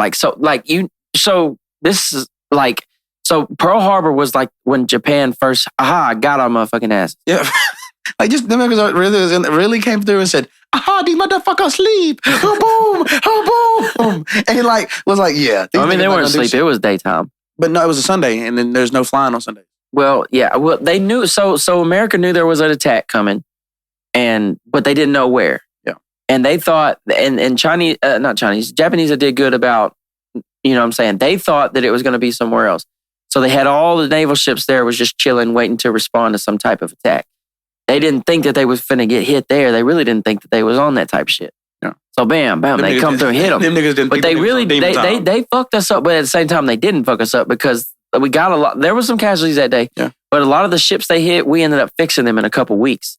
So Pearl Harbor was like when Japan first, got our motherfucking ass. Yeah. Like just them niggas really came through and said, these motherfuckers sleep. Oh, boom. Oh, boom. And he was like, yeah. I mean, they weren't asleep. It was daytime. But no, it was a Sunday, and then there's no flying on Sunday. Well, yeah. Well, they knew. So America knew there was an attack coming, but they didn't know where. Yeah. And they thought, and Japanese that did good about, you know what I'm saying? They thought that it was going to be somewhere else. So they had all the naval ships there was just chilling, waiting to respond to some type of attack. They didn't think that they was finna get hit there. They really didn't think that they was on that type of shit. Yeah. So bam, they come through and hit them. Them niggas didn't but they really, they fucked us up. But at the same time, they didn't fuck us up because we got a lot. There was some casualties that day. Yeah. But a lot of the ships they hit, we ended up fixing them in a couple weeks.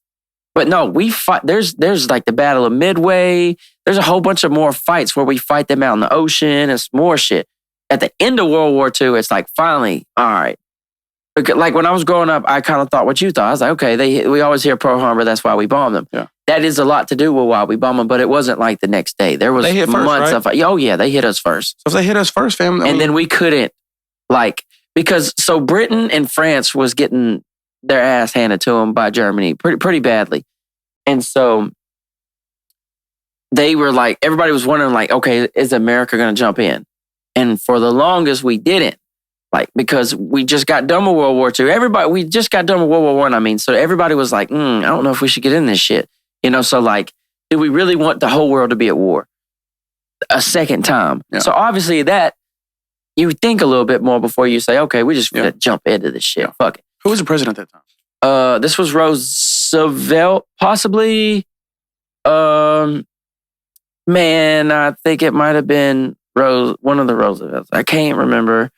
But no, we fight. There's like the Battle of Midway. There's a whole bunch of more fights where we fight them out in the ocean and some more shit. At the end of World War II, it's like finally, all right. Because, like when I was growing up, I kind of thought what you thought. I was like, okay, we always hear Pearl Harbor, that's why we bombed them. Yeah. That is a lot to do with why we bombed them, but it wasn't like the next day. There was they hit first, months right? of, oh yeah, they hit us first. So if they hit us first, fam, then we couldn't, because Britain and France was getting their ass handed to them by Germany pretty badly. And so they were like, everybody was wondering like, okay, is America going to jump in? And for the longest, we didn't. Because we just got done with World War II. We just got done with World War I. So everybody was like, I don't know if we should get in this shit. So do we really want the whole world to be at war a second time? Yeah. So obviously that, you think a little bit more before you say, okay, we just gonna jump into this shit. Yeah. Fuck it. Who was the president at that time? This was Roosevelt, possibly. Man, I think it might have been one of the Roosevelts. I can't remember.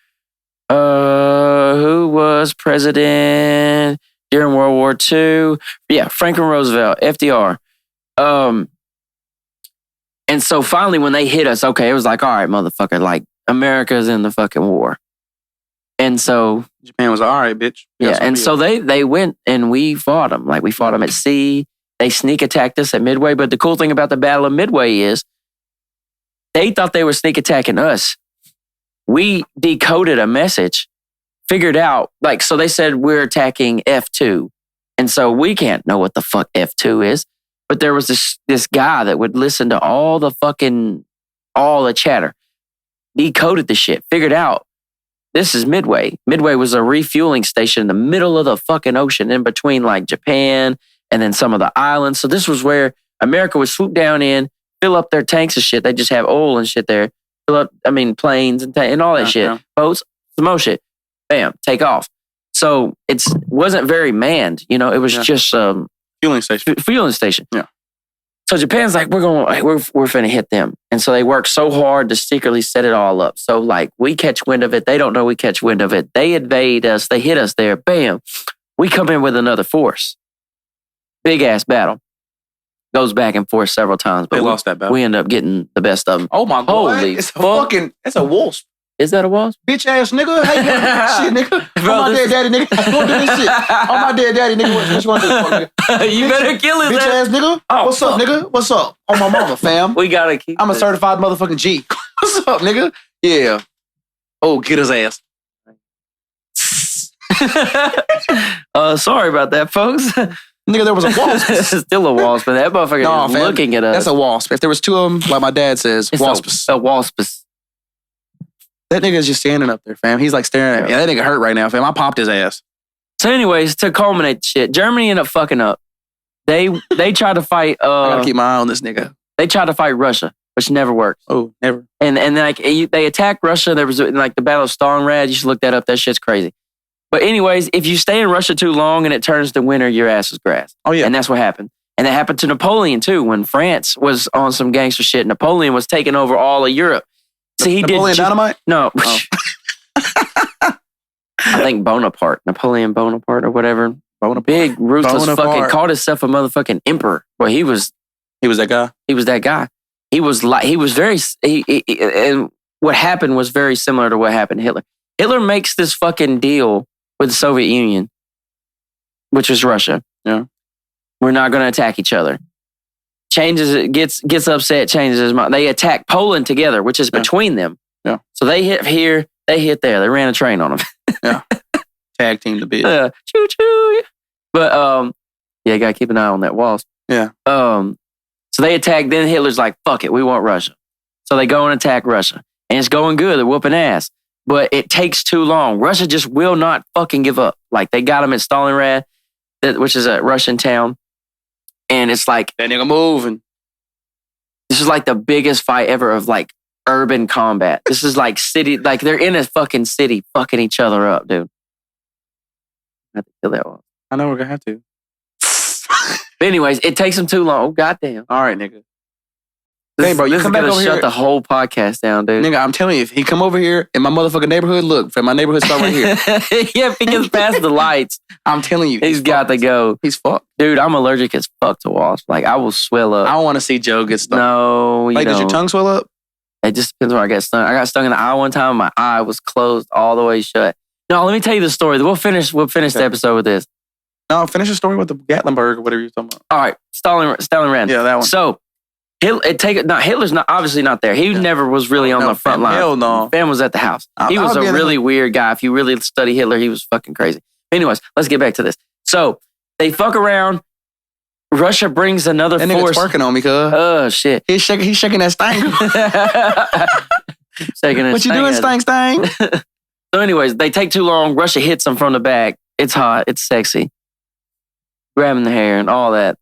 Who was president during World War II? Yeah, Franklin Roosevelt, FDR. And so finally when they hit us, okay, it was like, all right, motherfucker, like America's in the fucking war. And so Japan was like, all right, bitch. Yeah, and so they went and we fought them. Like we fought them at sea. They sneak attacked us at Midway. But the cool thing about the Battle of Midway is they thought they were sneak attacking us. We decoded a message, figured out, so they said we're attacking F2. And so we can't know what the fuck F2 is. But there was this guy that would listen to all the chatter, decoded the shit, figured out this is Midway. Midway was a refueling station in the middle of the fucking ocean in between like Japan and then some of the islands. So this was where America would swoop down in, fill up their tanks and shit. They just have oil and shit there. Fill up, planes and all that shit. Yeah. Boats, some more shit. Bam, take off. So it wasn't very manned. It was just fueling station. Fueling station. Yeah. So Japan's like, we're finna hit them. And so they work so hard to secretly set it all up. So we catch wind of it. They don't know we catch wind of it. They invade us. They hit us there. Bam. We come in with another force. Big ass battle. Goes back and forth several times, but they lost that battle. We end up getting the best of them. Oh my god! Holy fuck! It's a wasp. Is that a wasp? Bitch ass nigga! Hey, shit, nigga! Oh my dead daddy, nigga! I want to do this shit. Oh my dead daddy, nugga! What you want to do, nigga? You better kill his bitch ass nigga! Oh, what's up, nigga? What's up? Oh my mama, fam. We gotta keep. I'm a certified motherfucking G. What's up, nigga? Yeah. Oh, get his ass. Sorry about that, folks. Nigga, there was a wasp. Still a wasp, but that motherfucker is looking at us. That's a wasp. If there was two of them, like my dad says, waspus. A waspus. That nigga is just standing up there, fam. He's like staring at me. Yeah, that nigga hurt right now, fam. I popped his ass. So anyways, to culminate shit, Germany ended up fucking up. They tried to fight... I gotta keep my eye on this nigga. They tried to fight Russia, which never worked. Oh, never. And they attacked Russia. There was the Battle of Stalingrad. You should look that up. That shit's crazy. But anyways, if you stay in Russia too long and it turns to winter, your ass is grass. Oh, yeah. And that's what happened. And that happened to Napoleon, too. When France was on some gangster shit, Napoleon was taking over all of Europe. So Napoleon Dynamite? No. Oh. I think Napoleon Bonaparte or whatever. Big, ruthless fucking, called himself a motherfucking emperor. Well, he was that guy? He was that guy. And what happened was very similar to what happened to Hitler. Hitler makes this fucking deal with the Soviet Union, which was Russia. Yeah. We're not going to attack each other. Gets upset, changes his mind. They attack Poland together, which is between them. Yeah. So they hit here, they hit there. They ran a train on them. Yeah. Tag team to be. Choo choo. But you gotta keep an eye on that waltz. Yeah. So they attack. Then Hitler's like, "Fuck it, we want Russia." So they go and attack Russia, and it's going good. They're whooping ass, but it takes too long. Russia just will not fucking give up. Like they got them at Stalingrad, which is a Russian town, and it's like that nigga moving. This is like the biggest fight ever of like urban combat. This is like city, like they're in a fucking city, fucking each other up, dude. I have to kill that one. I know we're gonna have to. But anyways, it takes them too long. Oh, goddamn. All right, nigga. Hey, bro, you come back over here. Shut the whole podcast down, dude. Nigga, I'm telling you, if he come over here in my motherfucking neighborhood, look, my neighborhood start right here. Yeah, if he gets past the lights. I'm telling you. He's got to go. He's fucked. Dude, I'm allergic as fuck to wasps. Like, I will swell up. I don't want to see Joe get stung. No, you like, does your tongue swell up? It just depends where I get stung. I got stung in the eye one time. My eye was closed all the way shut. No, let me tell you the story. We'll finish the episode with this. No, finish the story with the Gatlinburg or whatever you're talking about. All right, Stalingrad. Yeah, that one. So, Hitler's not obviously not there. He never was really on the front line. Hell no. Fam was at the house. He was a really weird guy. If you really study Hitler, he was fucking crazy. Anyways, let's get back to this. So, they fuck around. Russia brings another force. That nigga's twerking on me, cuz. Oh, shit. He's shaking that stang. What you doing, stang? So anyways, they take too long. Russia hits them from the back. It's hot. It's sexy. Grabbing the hair and all that.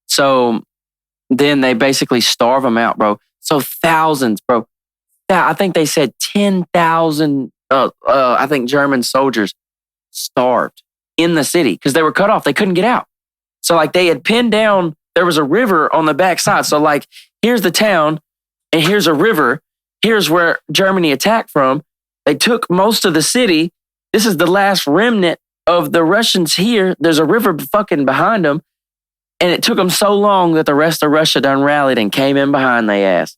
So then they basically starve them out, bro. So thousands, bro. I think they said 10,000, I think German soldiers starved in the city because they were cut off. They couldn't get out. So like they had pinned down, there was a river on the backside. So like, here's the town and here's a river. Here's where Germany attacked from. They took most of the city. This is the last remnant of the Russians here. There's a river fucking behind them. And it took them so long that the rest of Russia done rallied and came in behind their ass.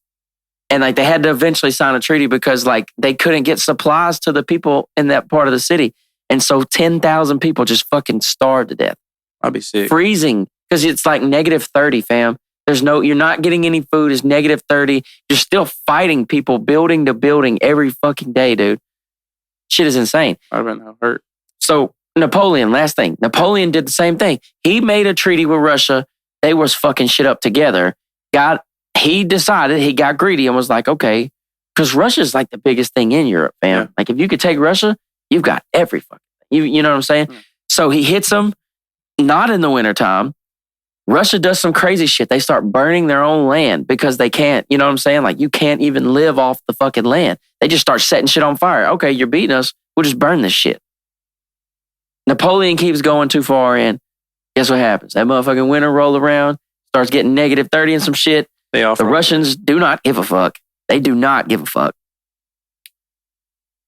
And like they had to eventually sign a treaty because like they couldn't get supplies to the people in that part of the city. And so 10,000 people just fucking starved to death. I'd be sick. Freezing. Because it's like -30, fam. You're not getting any food. It's -30. You're still fighting people building to building every fucking day, dude. Shit is insane. I'd have been hurt. So Napoleon, last thing. Napoleon did the same thing. He made a treaty with Russia. They was fucking shit up together. He decided, he got greedy and was like, okay, because Russia's like the biggest thing in Europe, fam. Yeah. Like if you could take Russia, you've got every fucking thing. You know what I'm saying? Mm. So he hits them, not in the wintertime. Russia does some crazy shit. They start burning their own land because they can't, you know what I'm saying? Like you can't even live off the fucking land. They just start setting shit on fire. Okay, you're beating us. We'll just burn this shit. Napoleon keeps going too far in. Guess what happens? That motherfucking winter roll around, starts getting -30 and some shit. The Russians do not give a fuck. They do not give a fuck.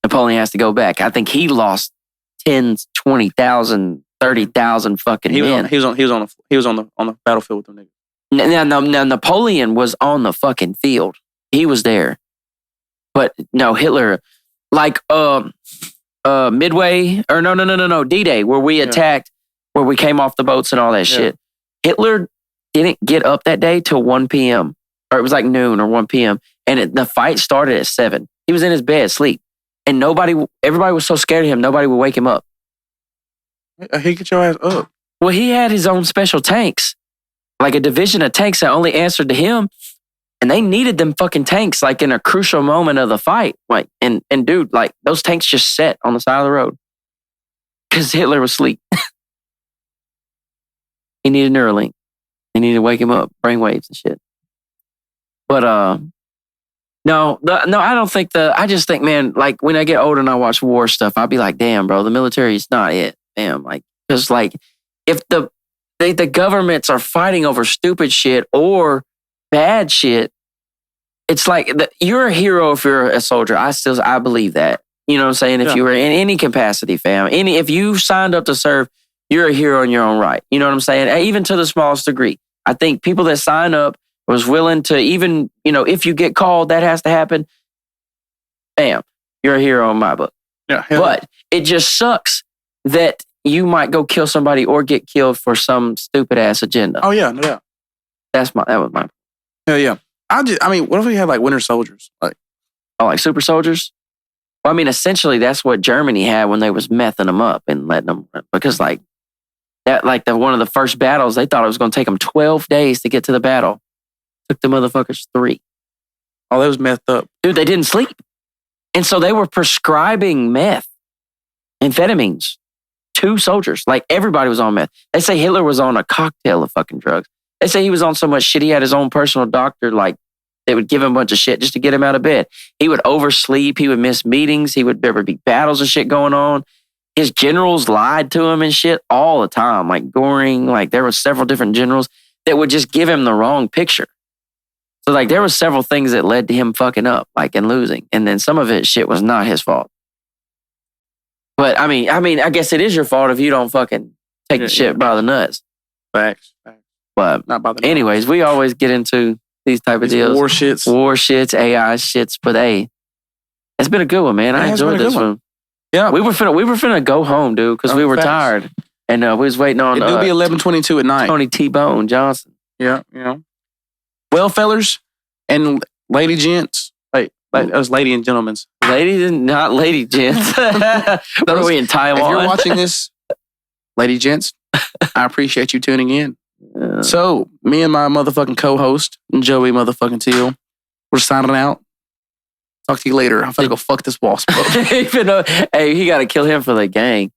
Napoleon has to go back. I think he lost 10s, 20,000, 30,000 fucking men. He was on the battlefield with them niggas. Now, Napoleon was on the fucking field. He was there. But no, Hitler, like Midway, or no, D-Day, where we attacked, where we came off the boats and all that shit. Hitler didn't get up that day till 1 p.m. Or it was like noon or 1 p.m. And the fight started at 7. He was in his bed, asleep. And everybody was so scared of him, nobody would wake him up. He get your ass up. Well, he had his own special tanks. Like a division of tanks that only answered to him. And they needed them fucking tanks like in a crucial moment of the fight. Like, and dude, like those tanks just sat on the side of the road. Because Hitler was asleep. He needed Neuralink. He needed to wake him up, brainwaves and shit. But no, I don't think I just think, man, like when I get older and I watch war stuff, I'll be like, damn, bro, the military is not it. Damn, like, because like if the governments are fighting over stupid shit or bad shit, it's like you're a hero if you're a soldier. I believe that. You know what I'm saying? If you were in any capacity, fam, if you signed up to serve, you're a hero in your own right. You know what I'm saying? Even to the smallest degree. I think people that sign up was willing to even, if you get called, that has to happen. Bam, you're a hero in my book. Yeah. But it just sucks that you might go kill somebody or get killed for some stupid ass agenda. Oh yeah, no doubt. That was my. Hell yeah. I mean, what if we had like winter soldiers? Like super soldiers? Well, I mean, essentially that's what Germany had when they was mething them up and letting them, because like one of the first battles, they thought it was going to take them 12 days to get to the battle. Took the motherfuckers 3. Oh, that was methed up. Dude, they didn't sleep. And so they were prescribing meth, amphetamines, to soldiers. Like everybody was on meth. They say Hitler was on a cocktail of fucking drugs. They say he was on so much shit, he had his own personal doctor, like they would give him a bunch of shit just to get him out of bed. He would oversleep. He would miss meetings. There would be battles and shit going on. His generals lied to him and shit all the time. Like Goring, like there were several different generals that would just give him the wrong picture. So like there were several things that led to him fucking up, like and losing. And then some of it shit was not his fault. But I mean, I guess it is your fault if you don't fucking take the shit by the nuts. Facts. But not by the nuts. Anyways, we always get into these type of deals. War shits, AI shits. But hey, it's been a good one, man. I enjoyed this one. Yeah, we were finna go home, dude, because we were tired, and we was waiting on. It do be 11:22 at night. Tony T-Bone Johnson. Yeah. Well, fellers and lady gents, that was lady and gentlemen. Ladies and not lady gents. What are we in Taiwan? If you're watching this, lady gents, I appreciate you tuning in. So, me and my motherfucking co-host, Joey motherfucking Teel, we're signing out. Talk to you later. I'm gonna go fuck this wasp up. Hey, he got to kill him for the gang.